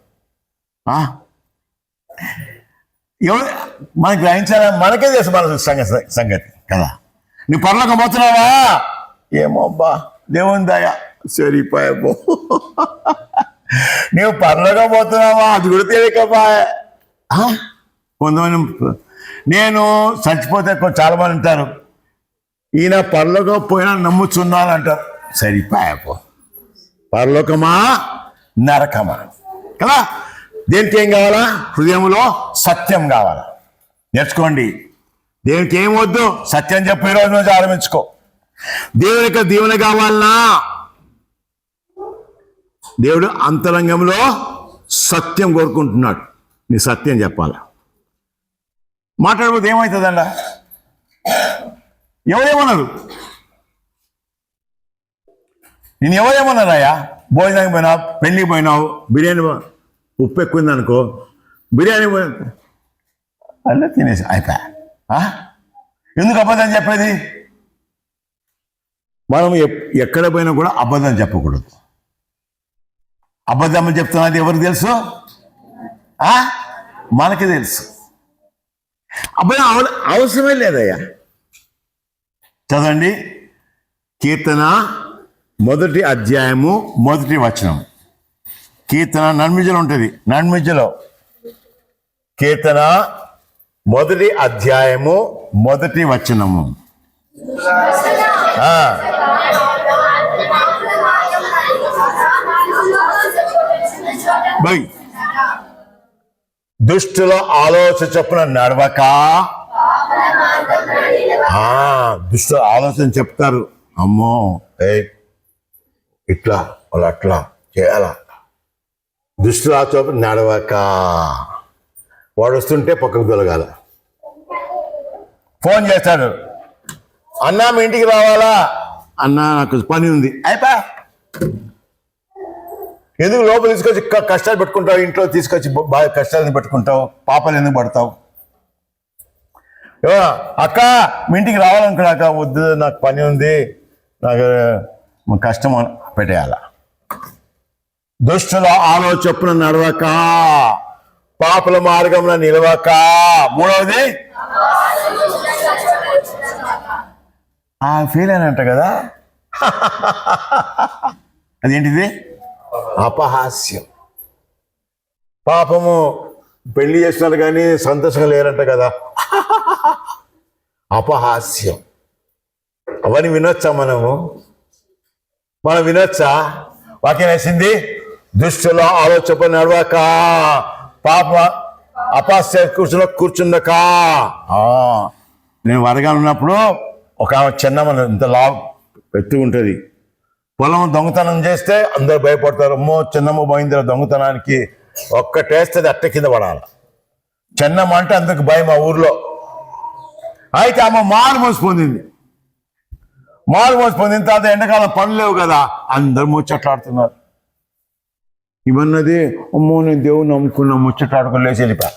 ఎవరు మనకి గ్రహించాలా? మనకే తెలుసు మన సంగతి కదా. నీ పరలోకం పోతున్నావా? ఏమో అబ్బా, దేవుని దయ సరిపోయాబో. నువ్వు పరలోకం పోతున్నావా? అది కూడా తెలియకబ్బా. కొంతమంది నేను చచ్చిపోతే చాలా మంది అంటారు, ఈయన పరలోకం పోయినా నమ్ముచున్నాను అంటారు. సరిపోయాపో. పరలోకమా నరకమా కదా? దేనికి ఏం కావాలా? హృదయంలో సత్యం కావాలా. నేర్చుకోండి. దేవునికి ఏం వద్దు? సత్యం చెప్పి ఈ రోజు నుంచి ఆరంభించుకో. దేవునికి దీవెన కావాలన్నా దేవుడు అంతరంగంలో సత్యం కోరుకుంటున్నాడు. నీ సత్యం చెప్పాలా. మాట్లాడబోతే ఏమవుతుందండ? ఎవరేమన్నారు? నేను ఎవరేమన్నారయ్యా? భోజనానికి పోయినావు, పెళ్ళికి పోయినావు, బిర్యానీ ఉప్పు ఎక్కువైంది అనుకో, బిర్యానీ అలా తినేసి అయిపోయా. ఎందుకు అబద్ధం చెప్పేది? మనం ఎక్కడ పోయినా కూడా అబద్ధం చెప్పకూడదు. అబద్ధం చెప్తున్నది ఎవరికి తెలుసు? మనకి తెలుసు. అబద్ధం అవసరమే లేదయ్యా. చదవండి, కీర్తన 1వ అధ్యాయము 1వ వచనం. కీర్తన నన్మిజలో ఉంటుంది. నన్మిజలో కీర్తన 1వ అధ్యాయము 1వ వచనము. బై దుష్టుల ఆలోచన చొప్పున నడవక. దుష్టుల ఆలోచన చెప్తారు, అమ్మో ఇట్లా వాళ్ళు అట్లా చేయాలా. దుష్టుల చొప్పున నడవక. వాడు వస్తుంటే పక్కకు తొలగాల. ఫోన్ చేస్తాడు, అన్నా మీ ఇంటికి రావాలా? అన్నా నాకు పని ఉంది. అయిపోయా. ఎందుకు లోపల తీసుకొచ్చి కష్టాలు పెట్టుకుంటావు? ఇంట్లో తీసుకొచ్చి బాగా కష్టాలను పెట్టుకుంటావు, పాపలు ఎందుకు పడతావు? అక్క మీ ఇంటికి రావాలనుకున్నాక, వద్దు నాకు పని ఉంది, నాకు కష్టం పెట్టేయాల. దుష్టుల ఆలోచన నడవక, పాపల మార్గంలో నిలవక. 3వది ఫెయిల్ అయినంట కదా. అదేంటిది? అపహాస్యం. పాపము పెళ్లి చేస్తున్నారు కానీ సంతోషంగా లేరంట కదా. అపహాస్యం. అవన్నీ వినొచ్చా? మనం వినొచ్చా? వాక్యం వేసింది, దుష్టుల ఆలోచన నడవక, పాప అపహాస్య కూర్చుందక. నేను వరగా ఉన్నప్పుడు ఒక చిన్నమ్మ ఇంత ఎత్తు ఉంటుంది, పొలం దొంగతనం చేస్తే అందరు భయపడతారు. అమ్మో చిన్నమ్మ పోయింది దొంగతనానికి, ఒక్కటేస్తుంది అట్ట కింద పడాలి. చిన్నమ్మ అంటే అందరికి భయం ఆ ఊర్లో. అయితే అమ్మ మారు మోసి పొందింది. మారు మోసి పొందిన తర్వాత ఎండాకాలం పనులు లేవు కదా, అందరు ముచ్చట్లాడుతున్నారు. ఇవన్నది అమ్మో నేను దేవుని నమ్ముకున్నా ముచ్చటాడుకుని లేచి వెళ్ళిపా.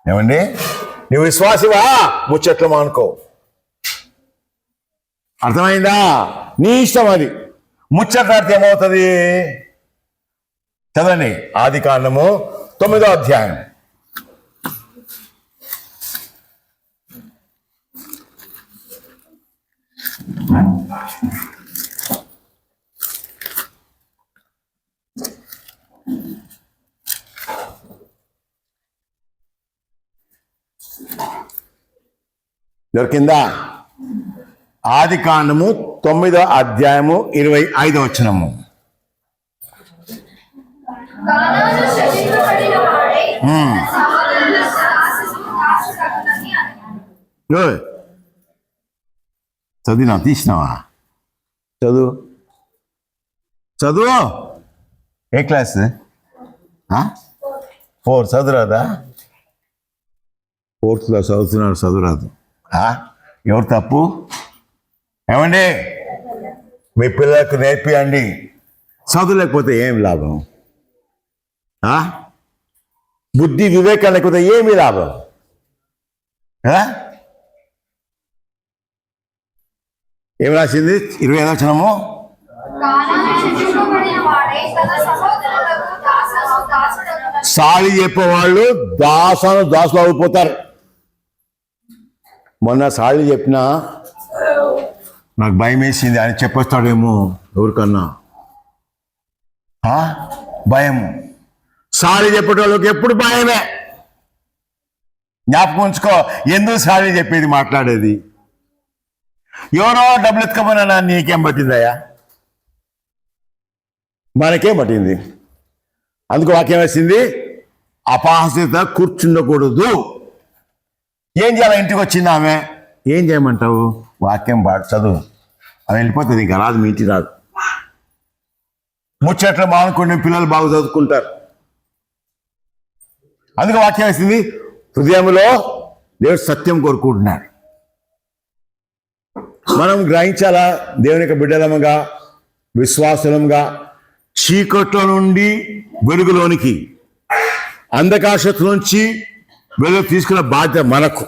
ఏమండి, నువ్వు విశ్వాసివా? ముచ్చట్లు మానుకో. అర్థమైందా? నీ ఇష్టం అది. ముచ్చట్లాడితే ఏమవుతుంది? చదవండి, ఆదికాండము 9వ అధ్యాయం. దొరికిందా? ఆదికాండము 9వ అధ్యాయము 25వ వచనము. కానాను శపింపబడిన వాడై తన సహోదరుల దాసుడు దాసుడగునని అన్నాడు. చదివినా? తీసినావా? చదువు చదువు. ఏ క్లాస్? 4. చదువురాదా? 4th క్లాస్ చదువుతున్నాడు, చదువురాదు. ఎవరు తప్పు? ఏమండి, మీ పిల్లలకు నేర్పియండి. చదువులేకపోతే ఏం లాభం? బుద్ధి వివేకం లేకపోతే ఏమి లాభం? ఏం రాసింది? 25వ వచనము. కానాను శపింపబడిన వాడై తన సహోదరులకు దాసుడగునని. సాలి చెప్పేవాళ్ళు దాసులు అయిపోతారు. మొన్న సాలి చెప్పినా నాకు భయం వేసింది. ఆయన చెప్పొస్తాడేమో ఎవరికన్నా. భయము. సాలి చెప్పేటోళ్ళకి ఎప్పుడు భయమే. జ్ఞాపకం ఉంచుకో. ఎందుకు సాలి చెప్పేది, మాట్లాడేది? ఎవరో డబ్బులు ఎత్తుకపోయినా నీకేం పట్టిందయ్యా? మనకేం పట్టింది? అందుకు వాక్యం వేసింది, అపహాస్యత కూర్చుండకూడదు. ఏం చేయాలి? ఇంటికి వచ్చింది ఆమె, ఏం చేయమంటావు? వాక్యం చదువు. ఆమె వెళ్ళిపోతుంది, ఇంకా రాదు, మీ ఇంటికి రాదు. ముచ్చట్లు మానుకునే పిల్లలు బాగా చదువుకుంటారు. అందుకు వాక్యం వేసింది, హృదయంలో దేవుడు సత్యం కోరుకుంటున్నాడు. మనం గ్రహించాలా? దేవుని యొక్క బిడ్డలముగా, విశ్వాసముగా చీకట్లో నుండి వెలుగులోనికి, అంధకాశత నుంచి వెలుగు తీసుకున్న బాధ్యత మనకు.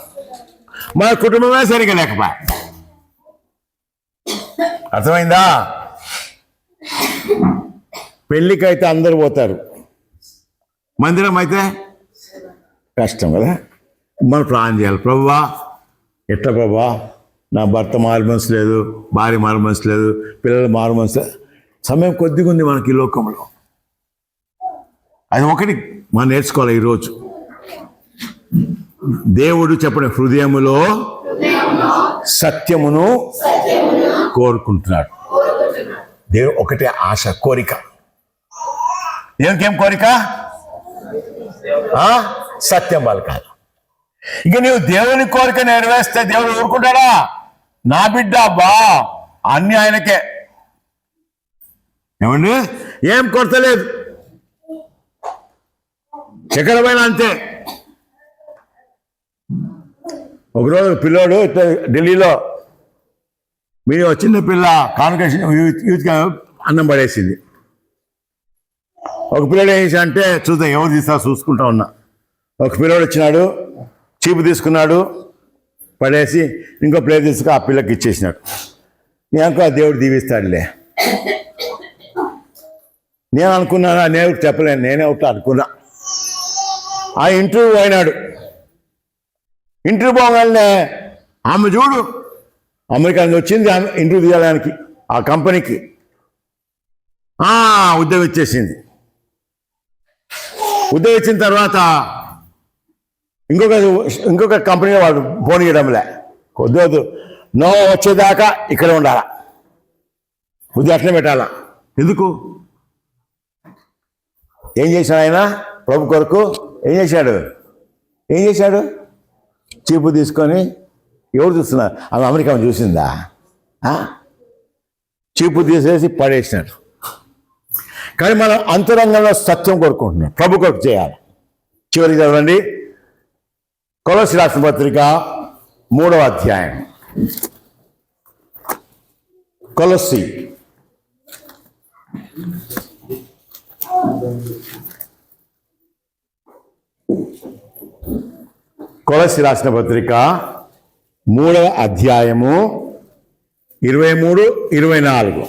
మన కుటుంబమే సరిగా లేకపోయా. అర్థమైందా? పెళ్ళికైతే అందరు పోతారు, మందిరం అయితే కష్టం కదా. మనం ప్లాన్ చేయాలి. ప్రభువా, ఎట్లా ప్రభువా, నా భర్త మారు మనసు లేదు, భార్య మారు మనసు లేదు, పిల్లలు మారు మనసు లేదు. సమయం కొద్దిగా ఉంది మనకి ఈ లోకంలో. అది ఒకటి మనం నేర్చుకోవాలి ఈరోజు. దేవుడు చెప్పిన హృదయములో సత్యమును కోరుకుంటున్నాడు. దేవుడు ఒకటే ఆశ, కోరిక. దేవునికేం కోరిక? సత్యం పలకాలి. ఇక నీవు దేవుని కోరిక నెరవేస్తే దేవుడు ఊరుకుంటాడా? నా బిడ్డ బా అన్ని ఆయనకే. ఏమండి, ఏం కొరతలేదు. ఎక్కడమైనా అంతే. ఒకరోజు పిల్లోడు ఇట్లా ఢిల్లీలో మీరు చిన్న పిల్ల కాన్వకేషన్ యూత్ అన్నం పడేసింది. ఒక పిల్లడు ఏం చేశా అంటే, చూద్దాం ఎవరు తీస్తా చూసుకుంటా ఉన్నా. ఒక పిల్లడు వచ్చినాడు, చీపు తీసుకున్నాడు, పడేసి ఇంకో ప్లేట్ తీసుకు ఆ పిల్లకి ఇచ్చేసినాడు. నేను దేవుడు దీవిస్తాడులే నేను అనుకున్నాను. నేను చెప్పలేను, నేనే ఒకటి అనుకున్నా. ఆ ఇంటర్వ్యూ అయినాడు. ఇంటర్వ్యూ పోగానే ఆమె చూడు అమెరికా నుంచి వచ్చింది, ఆమె ఇంటర్వ్యూ తీయడానికి ఆ కంపెనీకి ఉద్యోగం ఇచ్చేసింది. ఉద్యోగం ఇచ్చిన తర్వాత ఇంకొక కంపెనీ వాడు ఫోన్ చేయడంలే. వద్దు నో వచ్చేదాకా ఇక్కడ ఉండాలా, ఉద్యోగం అట్లనే పెట్టాలా. ఎందుకు? ఏం చేశాడు ఆయన ప్రభు కొరకు? ఏం చేశాడు? చీపు తీసుకొని ఎవరు చూస్తున్నారు? ఆమె అమెరికా చూసిందా? చీపు తీసేసి పడేసినాడు. కానీ మనం అంతరంగంలో సత్యం కోరుకుంటున్నాం, ప్రభు కొరకు చేయాలి. చివరికి చదవండి, కొలస్సీ రాసిన పత్రిక 3వ అధ్యాయం. కొలస్సీ కొలస్సీ రాసిన పత్రిక 3వ అధ్యాయము 23, 24.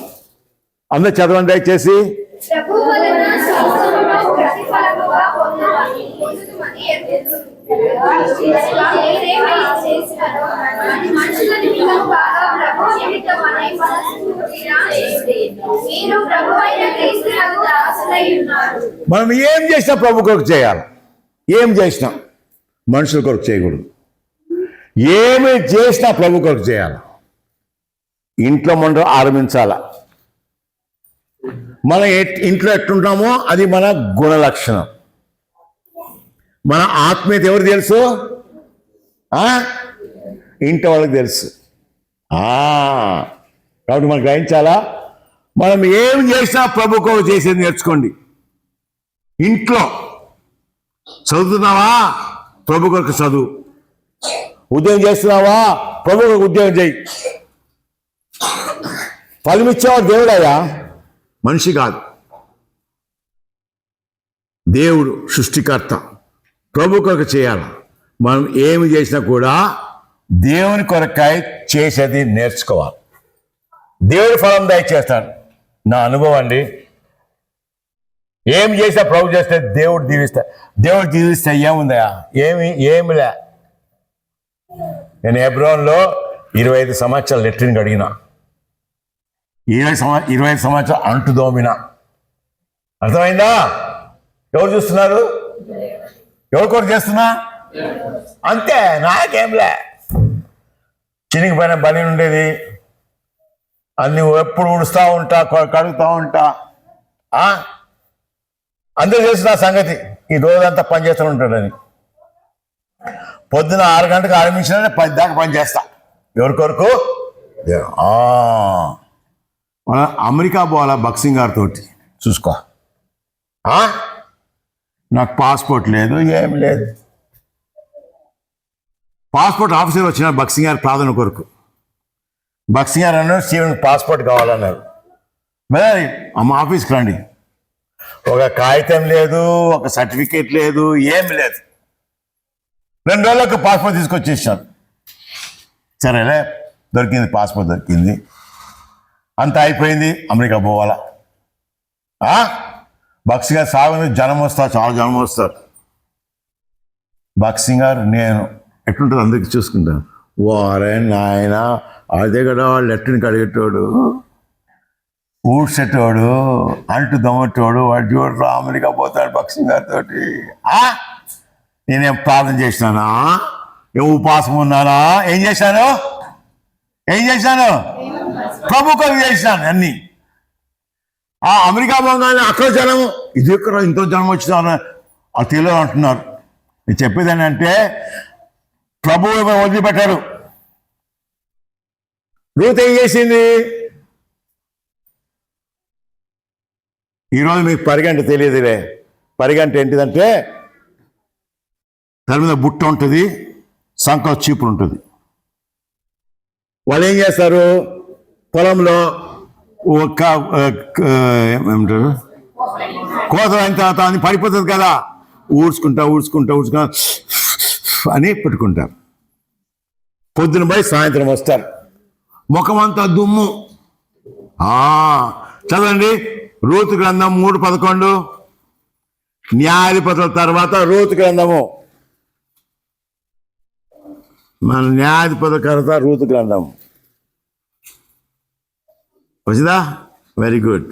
అందరూ చదవండి దయచేసి. ప్రభు వలన సంవత్సరములో ప్రతిఫలముగా పొందుమని ఎరుగుదురు. నేనేమి చేసినను మనుషుల నిమిత్తము కాగా ప్రభు నిమిత్తమని మనస్ఫూర్తిగా చేయుడి. మీరు ప్రభు అయిన క్రీస్తునకు దాసులై ఉన్నారు. మనం ఏం చేసినా ప్రభు కొరకు చేయాలి. ఏం చేసినా మనుషుల కొరకు చేయకూడదు. ఏమి చేసినా ప్రభు కొరకు చేయాలి. ఇంట్లో మనం ఆరంభించాల. మనం ఇంట్లో ఎట్లుంటామో అది మన గుణ లక్షణం. మన ఆత్మీయత ఎవరు తెలుసు? ఇంటి వాళ్ళకి తెలుసు. కాబట్టి మనం గ్రహించాలా, మనం ఏం చేసినా ప్రభు కొరకు చేసేది నేర్చుకోండి. ఇంట్లో చదువుతున్నావా, ప్రభు కొరకు చదువు. ఉద్యోగం చేస్తున్నావా, ప్రభు కొరకు ఉద్యోగం చేయి. ఫలమిచ్చేవాడు దేవుడయ్యా, మనిషి కాదు. దేవుడు సృష్టికర్త. ప్రభు కొరకు చేయాలి. మనం ఏమి చేసినా కూడా దేవుని కొరకాయ చేసేది నేర్చుకోవాలి. దేవుడి ఫలం దయచేస్తాడు. నా అనుభవం అండి. ఏం చేసినా ప్రభు చేస్తే దేవుడు దీవిస్తా. దేవుడు దీవిస్తే ఏముందా? ఏమిలే. నేను హెబ్రోన్లో 25 సంవత్సరాలు లెట్రిన్ కడిగిన, 25 సంవత్సరాలు అంటు దోమిన. అర్థమైందా? ఎవరు చూస్తున్నారు? ఎవరి కొరకు చేస్తున్నా? అంతే, నాకేంలే. చినిగిపోయిన బని ఉండేది, అన్ని ఎప్పుడు ఉడుస్తూ ఉంటా, కడుగుతూ ఉంటా. అందరూ చేసిన సంగతి ఈ రోజంతా పని చేస్తూ ఉంటాడని. పొద్దున 6 గంటలకు ఆరంభించిన 10 దాకా పని చేస్తా. ఎవరి కొరకు? మన అమెరికా పోవాలా బక్సింగ్ గారితో, చూసుకో. నాకు పాస్పోర్ట్ లేదు, ఏం లేదు. పాస్పోర్ట్ ఆఫీసర్ వచ్చిన బక్సింగ్ గారి ప్రార్థన కొరకు. బక్సింగ్ గారు అన్నారు, స్టీవెన్ పాస్పోర్ట్ కావాలన్నారు. మరి అమ్మ ఆఫీస్కి రండి. ఒక కాగితం లేదు, ఒక సర్టిఫికేట్ లేదు, ఏమి లేదు. 2 రోజులకు పాస్పోర్ట్ తీసుకొచ్చేసాను. సరేలే, దొరికింది, పాస్పోర్ట్ దొరికింది. అంతా అయిపోయింది, అమెరికా పోవాలా. బక్సింగ్ గారు సాగు జనం వస్తారు, చాలా జనం వస్తారు. బక్సింగ్ గారు నేను ఎట్లుంటుంది అందరికి చూసుకుంటాను. వారే నాయన, అదే కదా వాళ్ళు లెట్రిని కడిగేటోడు, ఊడ్చేటోడు, అంటు దమ్మటోడు, వాడు చూడరు అమెరికా పోతాడు బక్సింగ్ గారితో. నేనేం ప్రార్థన చేసినానా? ఏం ఉపవాసం ఉన్నానా? ఏం చేశాను? ప్రభు కొరకు చేసినాను అన్నీ. అమెరికా పోగానే అక్కడ జనం, ఇది ఎక్కడ ఇంతో జనం వచ్చినా ఆ తెలుగు అంటున్నారు. నేను చెప్పేది ఏంటంటే, ప్రభు వదిలిపెట్టారు. రూత్ ఏం చేసింది? ఈరోజు మీకు పరిగంట తెలియదులే. పరిగంట ఏంటిదంటే, దాని మీద బుట్ట ఉంటుంది, సంకలో చీపురు ఉంటుంది. వాళ్ళు ఏం చేస్తారు? పొలంలో ఏమంటారు, కోత అయిన తర్వాత అది పడిపోతుంది కదా, ఊడ్చుకుంటా అని పెట్టుకుంటారు. పొద్దున పోయి సాయంత్రం వస్తారు, ముఖం అంతా దుమ్ము. చదవండి రూతు గ్రంథం 3:11. న్యాయాధిపతుల తర్వాత రూతు గ్రంథము. మన న్యాయాధిపతుల తర్వాత రూతు గ్రంథం వచ్చిందా? Very good.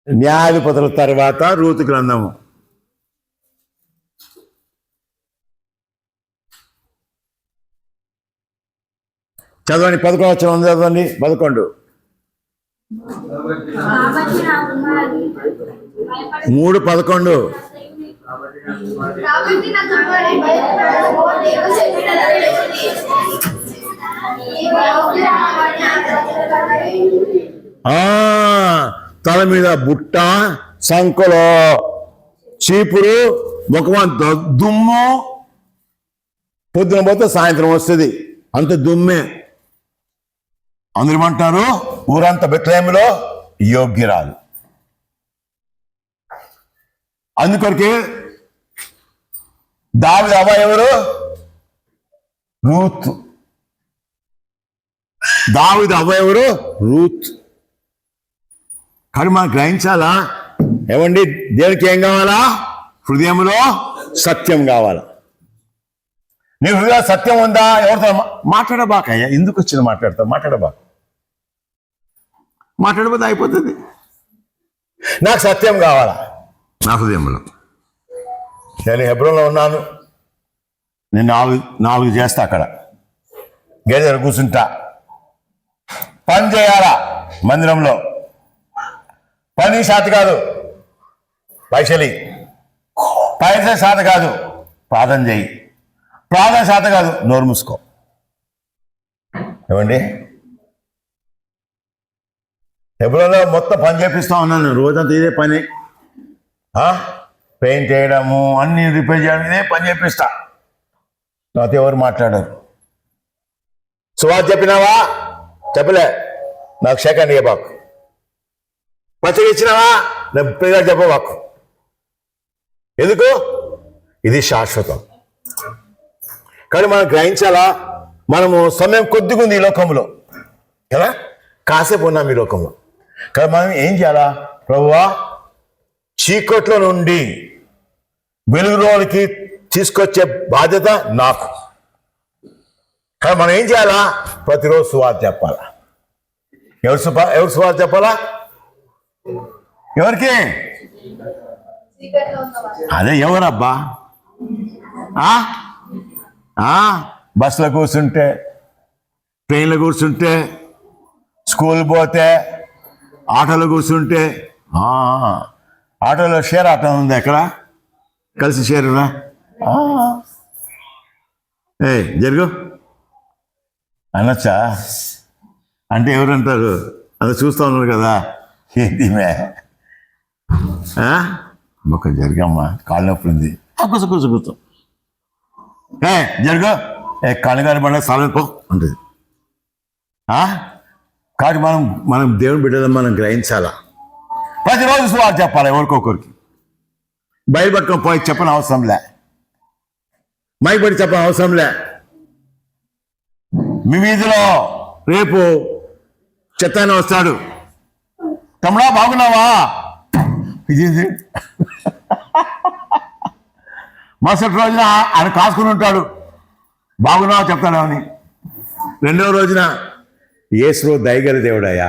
న్యాయాధిపతుల తర్వాత రూతు గ్రంథము. చదవండి 11 చదవండి. 11 3:11. కాబట్టి నా కుమారుని భయపడకు, దేవుడు చెప్పినదంతా తల మీద బుట్ట, సంకలో చీపురు, ముఖమంత దుమ్ము. పొద్దున పోతే సాయంత్రం వస్తుంది, అంత దుమ్మే. అందరూ ఏమంటున్నారు? ఊరంతా బెత్లెహేములో యోగ్యురాలు. అందుకొరకే దావీదు అవ్వ ఎవరు? రూత్. దావీదు అవ్వ ఎవరు? రూత్. కానీ మనం గ్రహించాలా? ఏమండి, దేవునికి ఏం కావాలా? హృదయంలో సత్యం కావాలా. నీ హృదయ సత్యం ఉందా? ఎవరితో మాట్లాడబాకయ్యా. ఎందుకు వచ్చింది మాట్లాడతావు? మాట్లాడబోతే అయిపోతుంది. నాకు సత్యం కావాలా నా హృదయంలో. నేను హెబ్రోన్లో ఉన్నాను. నేను నాలుగు చేస్తా అక్కడ గేదె దగ్గర కూర్చుంటా. పని చేయాలా మందిరంలో. పని శాత కాదు పైసలి, పైసలు శాత కాదు ప్రార్థన చేయి, ప్రార్థన శాత కాదు నోరు మూసుకో. ఏమండి, హెబ్రోన్లో మొత్తం పని చేపిస్తా ఉన్నాను. రోజంతా ఇదే పని. పెయింట్ వేయడము, అన్ని రిపేర్ చేయడం, ఇదే పని చేపిస్తా. నాతో ఎవరు మాట్లాడారు? సువార్త చెప్పినావా? చెప్పలే. నాకు సెకండ్ ఇవ్వబాకు. పచ్చడి ఇచ్చినావా? నేను పేరు చెప్పబాకు. ఎందుకు? ఇది శాశ్వతం. కానీ మనం గ్రహించాలా? మనము సమయం కొద్దిగా ఉంది ఈ లోకంలో కదా, కాసేపు ఉన్నాం ఈ లోకంలో. కానీ మనం ఏం చేయాలా? ప్రభువా, చీకట్లో నుండి వెలుగులోనికి తీసుకొచ్చే బాధ్యత నాకు. కానీ మనం ఏం చేయాలా? ప్రతిరోజు సువార్త చెప్పాలా. ఎవరు సువార్త చెప్పాలా? ఎవరికి? అదే ఎవరబ్బా? బస్సులో కూర్చుంటే, ట్రైన్లో కూర్చుంటే, స్కూల్ పోతే, ఆటోలో కూర్చుంటే. ఆటోలో షేర్ ఆటో ఉంది. ఎక్కడ కలిసి షేరునా? జరుగు అనొచ్చా? అంటే ఎవరంటారు? అది చూస్తూ ఉన్నారు కదా. ఏంటి మే ఒక జరగమ్మా, కాళ్ళ నొప్పి ఉంది. కూర్చో జరుగు. కనుగారి పండుగ సాలపో ఉంటుంది. కాబట్టి మనం దేవుని బిడ్డలను మనం గ్రహించాలా. ప్రతిరోజు సువార్త చెప్పాలి ఎవరికొకరికి. బయలు పట్టుకొని పోయి చెప్పని అవసరంలే, మైక్ పట్టి చెప్పని అవసరంలే. మీ వీధిలో రేపు చెత్తాన్ని వస్తాడు. తమ్ముడా బాగున్నావా? ఇది మరుసటి రోజున ఆయన కాసుకుని ఉంటాడు. బాగున్నావా చెప్తాడని. రెండవ రోజున యేసు దయగల దేవుడయ్యా,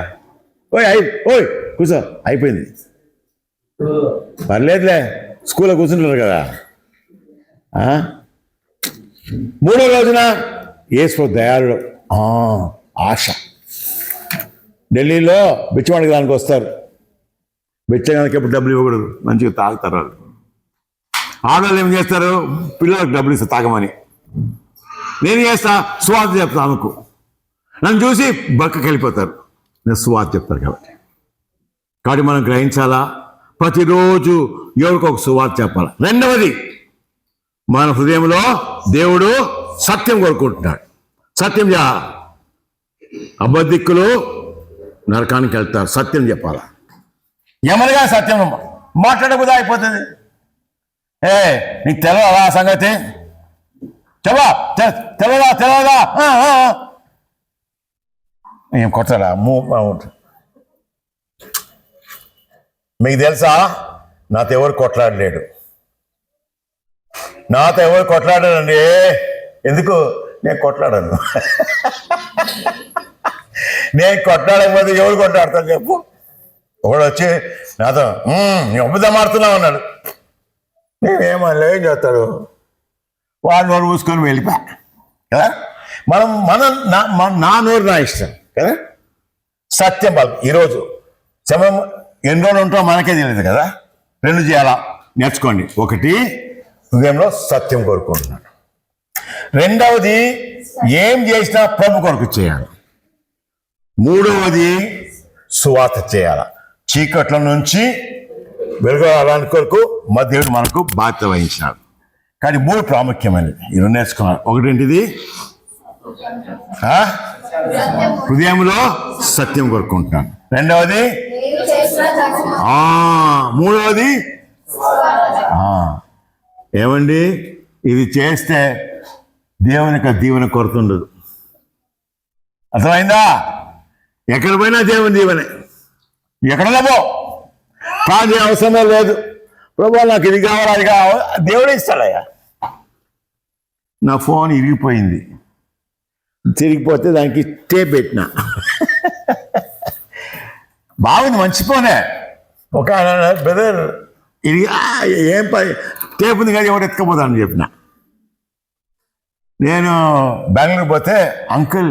ఓయ్ కూర్చో, అయిపోయింది, పర్లేదులే, స్కూల్లో కూర్చుంటారు కదా. మూడో రోజున యేసు దయాళుడు, ఆశ. ఢిల్లీలో బిచ్చమడగడానికి వస్తారు. బిచ్చగానికి ఎప్పుడు డబ్బులు ఇవ్వకూడదు, మంచిగా తాగుతారు వాళ్ళు. ఆడవాళ్ళు ఏం చేస్తారు? పిల్లలకు డబ్బులు ఇస్తారు తాగమని. నేను చేస్తా, సువార్త చెప్తా. ఆమెకు నన్ను చూసి బక్కకి వెళ్ళిపోతారు. నేను సువార్త చెప్తారు కాబట్టి మనం గ్రహించాలా, ప్రతిరోజు ఎవరికి ఒక సువార్త చెప్పాలి. రెండవది, మన హృదయంలో దేవుడు సత్యం కోరుకుంటున్నాడు. సత్యం చేయాలి. అబద్ధిక్కులు నరకానికి వెళ్తారు. సత్యం చెప్పాలా. ఎమరుగా సత్యం మాట్లాడబోదా అయిపోతుంది. నీకు తెలవదా ఆ సంగతి? తెలవదా? ఏం కొట్టరా? మీకు తెలుసా, నాతో ఎవరు కొట్లాడలేడు. నాతో ఎవరు కొట్లాడారండి. ఎందుకు? నేను కొట్లాడాను. నేను కొట్లాడకపోతే ఎవరు కొట్లాడతాను చెప్పు? ఒకడు వచ్చి నాతో అబద్ధం ఆడుతున్నావు అన్నాడు. నేనేమన్నా ఏం చేస్తాడు? వాడు నోరు మూసుకొని వెళ్ళిపోయా కదా. నా నోరు నా ఇష్టం కదా. సత్యం బాబు. ఈరోజు సమయం ఎన్ని రోజులు ఉంటామో మనకే తెలియదు కదా. రెండు చేయాలా, నేర్చుకోండి. ఒకటి, హృదయంలో సత్యం కోరుకుంటున్నాను. రెండవది, ఏం చేసినా ప్రభు కొరకు చేయాలి. మూడవది, సువార్త చేయాలి. చీకట్ల నుంచి వెలుగడానికి కొరకు మా దేవుడు మనకు బాధ్యత వహించినాడు. కానీ మూడు ప్రాముఖ్యమైనది ఈరోజు నేర్చుకున్నాను. ఒకటేంటిది? హృదయంలో సత్యం కోరుకుంటున్నాను. రెండవది మీరు చేసిన ధర్మం. మూడవది ఏమండి, ఇది చేస్తే దేవునికి దీవెన కొరత ఉండదు. అర్థమైందా? ఎక్కడ పోయినా దేవుని దీవెనే, ఎక్కడ పో కానీ అవసరమే లేదు. ప్రభు నాకు ఇది కావాలి అది కావాలి, దేవుడే ఇస్తాడయ్యా. నా ఫోన్ ఇరిగిపోయింది, తిరిగిపోతే దానికి టేప్ పెట్టిన. బాగుంది, మంచి ఫోనే. ఒక బ్రదర్ ఇది ఏం టేప్ ఉంది కానీ ఎవరు ఎత్తుకపోతానని చెప్పిన. నేను బెంగళూరు పోతే అంకుల్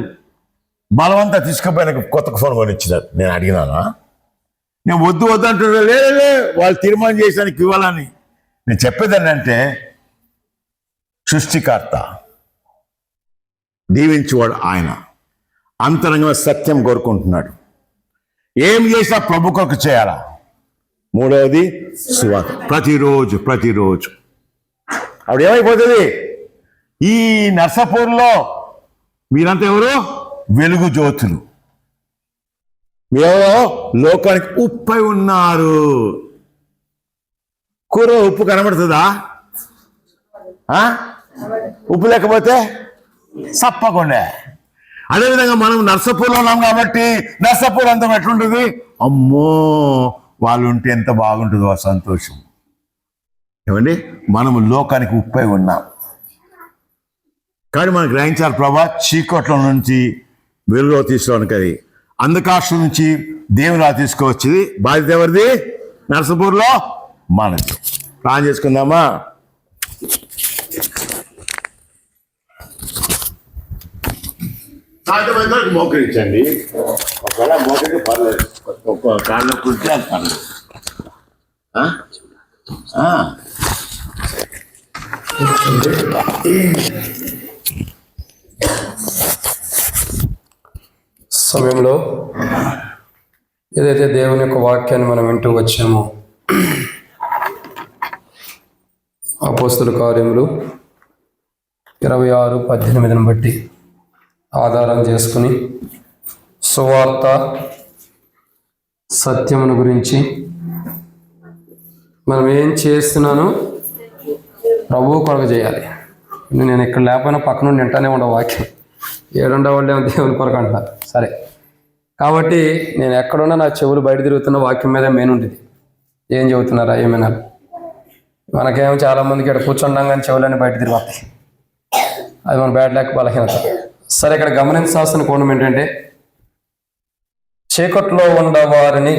బలవంతా తీసుకుపోయిన కొత్త ఫోన్ కొనిచ్చినారు. నేను అడిగినాను, నేను వద్దు అంటున్నా. లేదు వాళ్ళు తీర్మానం చేసానికి ఇవ్వాలని. నేను చెప్పేదాన్ని అంటే సృష్టికర్త, దీవించేవాడు ఆయన, అంతరంగంలో సత్యం కోరుకుంటున్నాడు. ఏం చేసినా ప్రభు కొరకు చేయాలా. మూడవది సువార్త, ప్రతిరోజు. అప్పుడు ఏమైపోతుంది? ఈ నర్సాపూర్లో మీరంతా ఎవరు? వెలుగు జ్యోతులు. మీరెవరో లోకానికి ఉప్పై ఉన్నారు. కూర ఉప్పు కనబడుతుందా? ఉప్పు లేకపోతే చప్పకుండా. అదేవిధంగా మనం నర్సాపూర్లో ఉన్నాం కాబట్టి నర్సాపూర్ అంతా ఎట్లుంటుంది? అమ్మో వాళ్ళు ఉంటే ఎంత బాగుంటుందో ఆ సంతోషం. ఏమండి, మనము లోకానికి ఉప్పై ఉన్నాం. కానీ మనం గ్రహించాలి, ప్రభా చీకట్లో నుంచి వెలుగులో తీసుకోవడానికి, అది అంధకాశం నుంచి దేవునిలా తీసుకువచ్చింది. బాధ్యత ఎవరిది? నర్సాపూర్లో మనది. ప్లాన్ చేసుకుందామా? సాధ్యమైనంత వరకు మోకరించండి. ఒకవేళ మోకరికి పర్లేదు, ఒక కాళ్ళ కుర్చీ అది పర్లేదు. సమయంలో ఏదైతే దేవుని యొక్క వాక్యాన్ని మనం వింటూ వచ్చామో, అపోస్తలుల కార్యములు 26:18 బట్టి ఆధారం చేసుకుని సువార్త సత్యమును గురించి మనం ఏం చేస్తున్నానో ప్రభువు కొరకు చేయాలి. నేను ఇక్కడ లేకపోయినా పక్క నుండి వింటానే ఉండవు వాక్యం. ఏడుండవాళ్ళేమో దేవుని కొరకు అంటున్నారు. సరే, కాబట్టి నేను ఎక్కడున్నా నా చెవులు బయట తిరుగుతున్న వాక్యం మీద మేనుండేది. ఏం చెబుతున్నారా ఏమైనా? మనకేమో చాలామందికి ఇక్కడ కూర్చుంటాం కానీ చెవులన్నీ బయట తిరిగిపోతాయి. అది మన బ్యాడ్ లక్, బలహీనత. సరే, ఇక్కడ గమనించాల్సిన కోణం ఏంటంటే, చీకట్లో ఉన్న వారిని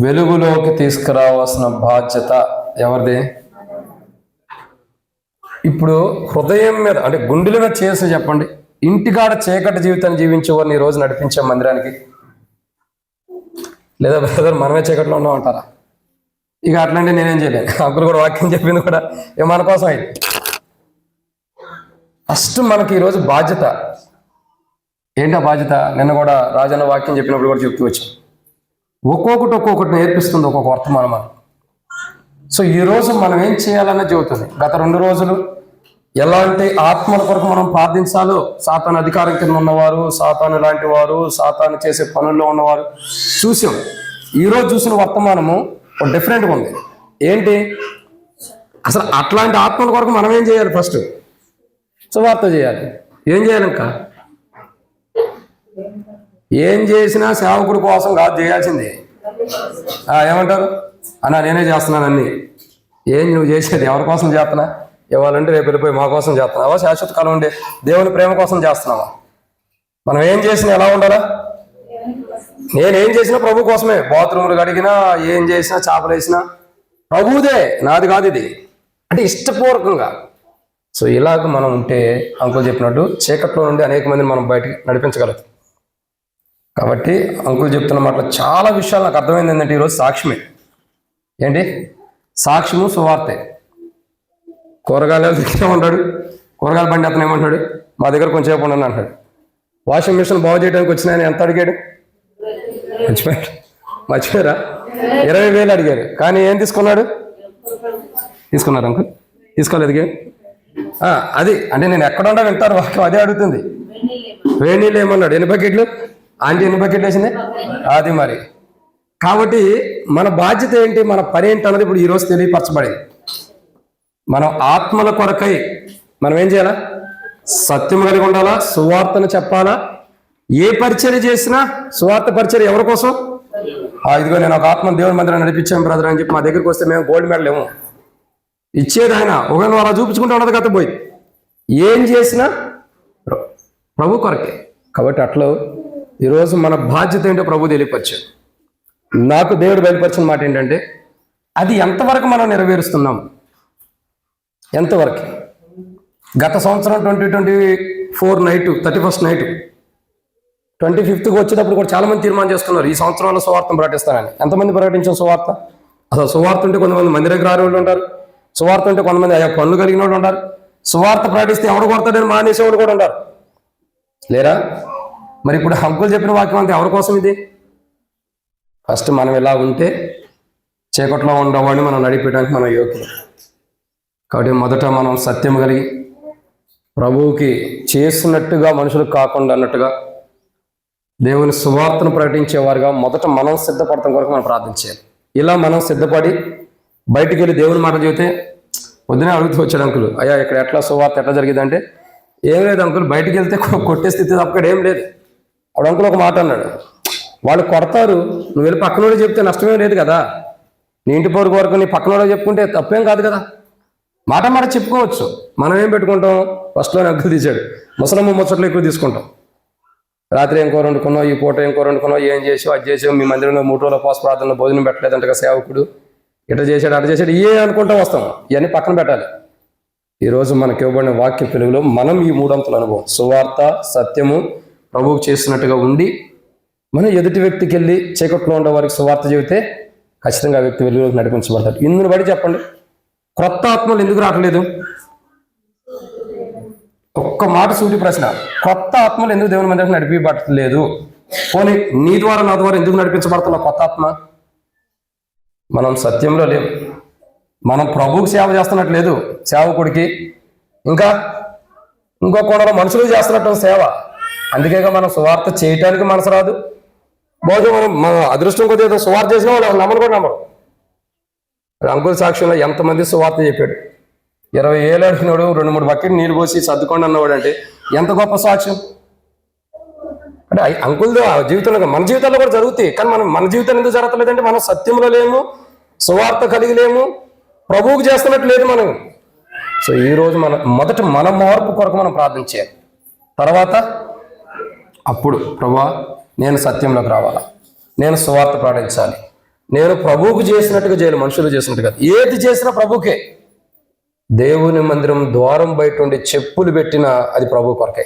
వెలుగులోకి తీసుకురావాల్సిన బాధ్యత ఎవరిది? ఇప్పుడు హృదయం మీద అంటే గుండెల మీద చేసి చెప్పండి, ఇంటికాడ చీకటి జీవితాన్ని జీవించే వారిని ఈ రోజు నడిపించే మందిరానికి, లేదా బ్రదర్ మనమే చీకట్లో ఉన్నామంటారా? ఇక అట్లాంటి నేనేం చేయలేను. అంకులు కూడా వాక్యం చెప్పింది కూడా మన కోసం అయింది. ఫస్ట్ మనకి ఈరోజు బాధ్యత ఏంటా బాధ్యత? నిన్న కూడా రాజన్న వాక్యం చెప్పినప్పుడు కూడా చెప్తూ వచ్చాం. ఒక్కొక్కటి నేర్పిస్తుంది, ఒక్కొక్క వర్తమానం మనం. సో ఈరోజు మనం ఏం చేయాలనే చెబుతుంది. గత 2 రోజులు ఎలాంటి ఆత్మల కొరకు మనం ప్రార్థించాలో, సాతాను అధికారం కింద ఉన్నవారు, సాతాను లాంటి వారు, సాతాను చేసే పనుల్లో ఉన్నవారు చూసాం. ఈరోజు చూసిన వర్తమానము ఒక డిఫరెంట్గా ఉంది. ఏంటి అసలు? అట్లాంటి ఆత్మల కొరకు మనం ఏం చేయాలి? ఫస్ట్ సువార్త చేయాలి. ఏం చేయాలి? ఇంకా ఏం చేసినా సేవకుడి కోసం కాదు చేయాల్సిందే. ఏమంటారు అన్నా? నేనే చేస్తున్నాను అన్నీ. ఏం నువ్వు చేసేది? ఎవరి కోసం చేస్తున్నా? ఇవ్వాలంటే రేపు వెళ్ళిపోయి మా కోసం చేస్తున్నావా? శాశ్వత కాలం ఉండే దేవుని ప్రేమ కోసం చేస్తున్నావా? మనం ఏం చేసినా ఎలా ఉండాలా? నేనేం చేసినా ప్రభు కోసమే. బాత్రూములు కడిగినా, ఏం చేసినా, చేపలు వేసినా ప్రభువుదే, నాది కాదు ఇది, అంటే ఇష్టపూర్వకంగా. సో ఇలాగ మనం ఉంటే అంకుల్ చెప్పినట్టు చీకట్లో నుండి అనేక మందిని మనం బయటికి నడిపించగలుగుతాం. కాబట్టి అంకుల్ చెప్తున్న మాటలు చాలా విషయాలు నాకు అర్థమైంది. ఏంటంటే ఈరోజు సాక్ష్యమే. ఏంటి సాక్ష్యము? సువార్తే. కూరగాయలు దగ్గర ఉంటాడు, కూరగాయల బండి అతను ఏమంటాడు? మా దగ్గర కొంచెం సేపు ఉండని అంటాడు. వాషింగ్ మిషన్ బాగు చేయడానికి వచ్చిన ఆయన ఎంత అడిగాడు? మర్చిపోయారా? 20,000 అడిగారు. కానీ ఏం తీసుకున్నాడు? తీసుకున్నారు అంకుల్? తీసుకోలేదు. అది అంటే నేను ఎక్కడ ఉండా వింటారు వాక్యం, అదే అడుగుతుంది. వేడి నీళ్ళు ఏమన్నాడు? ఎన్ని బకెట్లు? ఆంటీ ఎన్ని బకెట్లు వేసింది? అది మరి. కాబట్టి మన బాధ్యత ఏంటి, మన పని ఏంటి అన్నది ఇప్పుడు ఈరోజు తెలియపరచబడింది. మనం ఆత్మల కొరకై మనం ఏం చేయాలా? సత్యం కలిగి ఉండాలా, సువార్తను చెప్పాలా. ఏ పరిచర్య చేసినా సువార్త పరిచర్య ఎవరి కోసం? ఇదిగో నేను ఒక ఆత్మ దేవుని మందిరం నడిపించాను బ్రదర్ అని చెప్పి మా దగ్గరికి వస్తే మేము గోల్డ్ మెడల్ ఏమో ఇచ్చేది ఆయన. ఒకవేళ అలా చూపించుకుంటూ ఉండదు కదా. పోయి ఏం చేసినా ప్రభు కొరకే. కాబట్టి అట్లా ఈరోజు మన బాధ్యత ఏంటో ప్రభు తెలియపరిచాడు. నాకు దేవుడు బయలుపరిచిన మాట ఏంటంటే, అది ఎంతవరకు మనం నెరవేరుస్తున్నాం, ఎంతవరకు. గత సంవత్సరం 2024 నైట్ 31st నైట్ 25th వచ్చేటప్పుడు కూడా చాలా మంది తీర్మానం చేసుకున్నారు ఈ సంవత్సరంలో సువార్తను ప్రకటిస్తానని. ఎంతమంది ప్రకటించాం సువార్త? అసలు సువార్త ఉంటే కొంతమంది మంది దగ్గర ఆరు వాళ్ళు ఉంటారు, సువార్త ఉంటే కొంతమంది అయ్యా పనులు కలిగిన వాళ్ళు ఉంటారు, సువార్త ప్రకటిస్తే ఎవడు కొడతాడని మానేసేవాళ్ళు కూడా ఉంటారు, లేరా? మరి ఇప్పుడు అంకుల్ చెప్పిన వాక్యం అంతా ఎవరి కోసం ఇది? ఫస్ట్ మనం ఇలా ఉంటే చీకట్లో ఉండేవాడిని మనం నడిపించడానికి మనం యోగ్యం. కాబట్టి మొదట మనం సత్యం కలిగి ప్రభువుకి చేసినట్టుగా మనుషులకు కాకుండా అన్నట్టుగా దేవుని సువార్తను ప్రకటించేవారుగా మొదట మనం సిద్ధపడటం కొరకు మనం ప్రార్థించాలి. ఇలా మనం సిద్ధపడి బయటికి వెళ్ళి దేవుని మాట చెబితే, పొద్దునే అడుగుతూ వచ్చాడు అంకులు, అయ్యా ఇక్కడ ఎట్లా సువార్త ఎట్లా జరిగిందంటే, ఏం లేదు అంకుల్, బయటికి వెళ్తే కొట్టే స్థితి తప్పక్కడ ఏం లేదు. అప్పుడు అంకుల్ ఒక మాట అన్నాడు, వాళ్ళు కొడతారు, నువ్వు వెళ్ళి పక్కనోడు చెప్తే నష్టమే లేదు కదా, నీ ఇంటి పొరుగు వరకు నీ పక్కనోడు చెప్పుకుంటే తప్పేం కాదు కదా. మాట చెప్పుకోవచ్చు. మనం ఏం పెట్టుకుంటాం? ఫస్ట్లో అంకుల్ తీసాడు, ముసలమ్మ ముచ్చట్లు ఎక్కువ తీసుకుంటాం. రాత్రి ఏం కూర వండుకున్నావు, ఈ పూట ఏం కూర వండుకున్నావు, ఏం చేసావు, అది చేసావు, మీ మందిరంలో 3 రోజుల ఉపవాస ప్రార్థనలో భోజనం పెట్టలేదంటగా సేవకుడు, ఇట్లా చేశాడు అట్లా చేశాడు, అనుకుంటా వస్తాం. ఇవన్నీ పక్కన పెట్టాలి. ఈరోజు మనకి ఇవ్వబడిన వాక్య వెలుగులో మనం ఈ 3 అంతుల అనుభవం, సువార్త, సత్యము, ప్రభువుకు చేసినట్టుగా ఉండి మనం ఎదుటి వ్యక్తికి వెళ్ళి చీకట్లో ఉండే వారికి సువార్త చెబితే ఖచ్చితంగా ఆ వ్యక్తి వెలుగులోకి నడిపించబడతాడు. ఇందుని బట్టి చెప్పండి, క్రొత్త ఆత్మలు ఎందుకు రావట్లేదు? ఒక్క మాట సూటి ప్రశ్న, కొత్త ఆత్మలు ఎందుకు దేవుని మందిరానికి నడిపించబడలేదు? పోనీ నీ ద్వారా నా ద్వారా ఎందుకు నడిపించబడుతున్నా కొత్త ఆత్మ? మనం సత్యంలో లేవు, మనం ప్రభువుకి సేవ చేస్తున్నట్లేదు, సేవకుడికి ఇంకా ఇంకో కోణంలో మనుషులకు చేస్తున్నట్టు సేవ. అందుకేగా మనం సువార్త చేయటానికి మనసు రాదు. బహుశా మనం మన అదృష్టం కొద్దిగా సువార్త చేసిన వాళ్ళు నమ్మరు కూడా నమ్మరు. అంకుల్ సాక్ష్యంలో ఎంతమంది సువార్త చెప్పాడు. 20 ఏళ్ళు అడిగినాడు, 2-3 బకెట్ నీళ్ళు పోసి సర్దుకోండి అన్నవాడు అంటే ఎంత గొప్ప సాక్ష్యం. అంటే అంకుల్తో జీవితంలో, మన జీవితాల్లో కూడా జరుగుతాయి, కానీ మనం మన జీవితాలు ఎందుకు జరగలేదంటే మనం సత్యంలో లేము, సువార్త కలిగి లేము, ప్రభువుకు చేస్తున్నట్టు లేదు మనం. సో ఈరోజు మొదట మన మార్పు కొరకు మనం ప్రార్థించాలి. తర్వాత అప్పుడు ప్రభువా నేను సత్యంలోకి రావాలా, నేను సువార్త ప్రకటించాలి, నేను ప్రభువుకు చేసినట్టుగా చేయాలి, మనుషులు చేసినట్టుగా. ఏది చేసినా ప్రభుకే. దేవుని మందిరం ద్వారం బయట ఉండి చెప్పులు పెట్టినా అది ప్రభు కొరకే.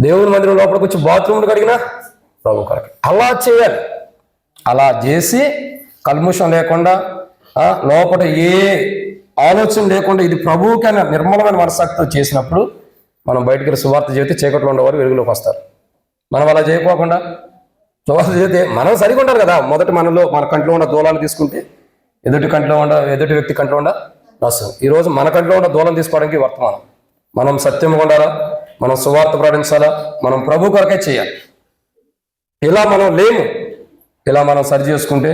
దేవుని మందిరం లోపలికి వచ్చి బాత్రూమ్లు కడిగినా ప్రభు కొరకే. అలా చేయాలి. అలా చేసి కల్ముషం లేకుండా, లోపల ఏ ఆలోచన లేకుండా ఇది ప్రభువుకైనా నిర్మలమైన మనసాక్షితో చేసినప్పుడు మనం బయటికి వెళ్ళి సువార్త చేస్తే చీకట్లో ఉండేవారు వెలుగులోకి వస్తారు. మనం అలా చేయకోకుండా సువార్త చేస్తే మనం సరిగా ఉండాలి కదా. మొదట మనలో మన కంట్లో ఉన్న దూలాన్ని తీసుకుంటే ఎదుటి వ్యక్తి కంట్లో ఉండ నష్టం. ఈరోజు మన కంట్లో ఉన్న దూలం తీసుకోవడానికి వర్తమానం. మనం సత్యం ఉండాలా, మనం సువార్త ప్రకటించాలా, మనం ప్రభు కొరకే చేయాలి. ఇలా మనం లేము, ఇలా మనం సరి చేసుకుంటే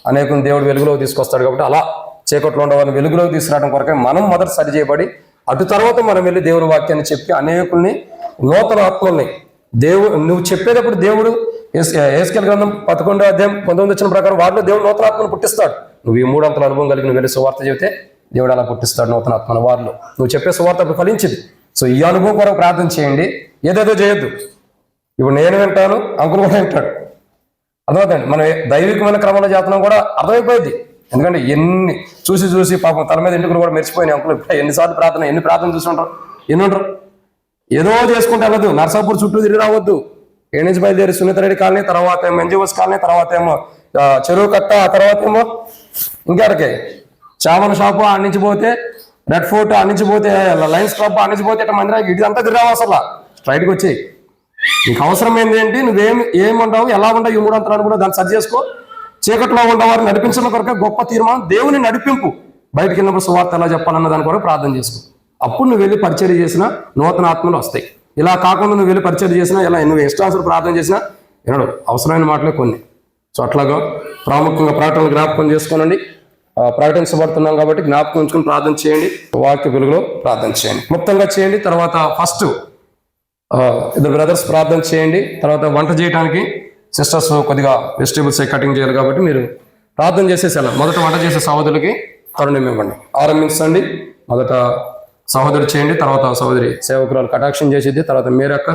అనేకుని దేవుడు వెలుగులోకి తీసుకొస్తాడు. కాబట్టి అలా చీకట్లో ఉండేవారిని వెలుగులోకి తీసుకురావడం కొరకే మనం మొదట సరి చేయబడి, అటు తర్వాత మనం వెళ్ళి దేవుని వాక్యాన్ని చెప్పి అనేకుల్ని, నూతన ఆత్మల్ని నువ్వు చెప్పేటప్పుడు దేవుడు యేసకేలు గ్రంథం 11వ అధ్యాయం 19 వచ్చిన ప్రకారం వారిలో దేవుడు నూతన ఆత్మను పుట్టిస్తాడు. నువ్వు ఈ 3 అంతల అనుభవం కలిగి నువ్వు వెళ్ళి సువార్త చెబితే దేవుడు అలా పుట్టిస్తాడు నూతన ఆత్మను వారిలో. నువ్వు చెప్పే సువార్త అప్పుడు ఫలించింది. సో ఈ అనుభవం కొరకు ప్రార్థన చేయండి, ఏదేదో చేయొద్దు. ఇప్పుడు నేను వింటాను, అంకులు కూడా వింటాడు, అర్థమవుతుంది. మనం దైవికమైన క్రమంలో చేస్తున్నాం కూడా అర్థమైపోయింది. ఎందుకంటే ఎన్ని చూసి పాపం తల మీద ఇంటికి కూడా మెరిచిపోయినాయి అంకులు. ఎన్నిసార్లు ఎన్ని ప్రార్థన చూసి ఉంటారు, ఎన్ని ఉంటారు. ఏదో చేసుకుంటే వెళ్ళదు, నర్సాపూర్ చుట్టూ తిరిగి రావద్దు. ఏ నుంచి బయలుదేరి సునీతారెడ్డి కాలనీ, తర్వాత ఏమో ఎన్జిఓస్ కాలనీ, తర్వాత ఏమో చెరువు కట్ట, ఆ తర్వాత ఏమో ఇంకెక్కడికి చామన్ షాపు ఆడ నుంచి పోతే, రెడ్ ఫోర్ట్ ఆడ నుంచి పోతే, లయన్స్ క్లబ్ ఆడ నుంచి పోతే, ఇట్లా మందిరానికి ఇదంతా తిరిగి రావు. అసలు స్ట్రైట్కి వచ్చి నీకు అవసరం ఏంటి, ఏముంటావు, ఎలా ఉంటావు, ఈ 3 అంతరాలు కూడా దాన్ని సరి చేసుకో. చీకట్లో ఉండవారిని నడిపించడం కొరకే గొప్ప తీర్మానం, దేవుని నడిపింపు. బయటకు వెళ్ళినప్పుడు సువార్త ఎలా చెప్పాలన్న దాని కొరకు ప్రార్థన చేసుకో. అప్పుడు నువ్వు వెళ్ళి పరిచర్య చేసిన నూతన ఆత్మలు వస్తాయి. ఇలా కాకుండా నువ్వు వెళ్ళి పరిచయం చేసినా, ఇలా నువ్వు ఇష్టానుసారం ప్రార్థన చేసినా వినడు. అవసరమైన మాటలే కొన్ని. సో అట్లాగా ప్రాముఖ్యంగా ప్రకటనలు జ్ఞాపకం చేసుకోనండి. ప్రకటించబడుతున్నాం కాబట్టి జ్ఞాపకం ఉంచుకొని ప్రార్థన చేయండి. వాక్య వెలుగులో ప్రార్థన చేయండి, క్లుప్తంగా చేయండి. తర్వాత ఫస్ట్ ఇద్దరు బ్రదర్స్ ప్రార్థన చేయండి. తర్వాత వంట చేయడానికి సిస్టర్స్ కొద్దిగా వెజిటేబుల్స్ కటింగ్ చేయాలి కాబట్టి మీరు ప్రార్థన చేసేసేలా మొదట వంట చేసే సహోదరులకి తరుణం ఇవ్వండి. ఆరంభించండి. మొదట సహోదరు చేయండి, తర్వాత సహోదరి సేవకురాలు కటాక్షం చేసేది, తర్వాత మీరక్క,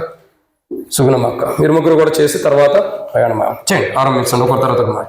సుగుణమక్క, మీరు ముగ్గురు కూడా చేసి తర్వాత ప్రయాణం చేయండి. ఆరంభించండి ఒకరి తర్వాత మాట.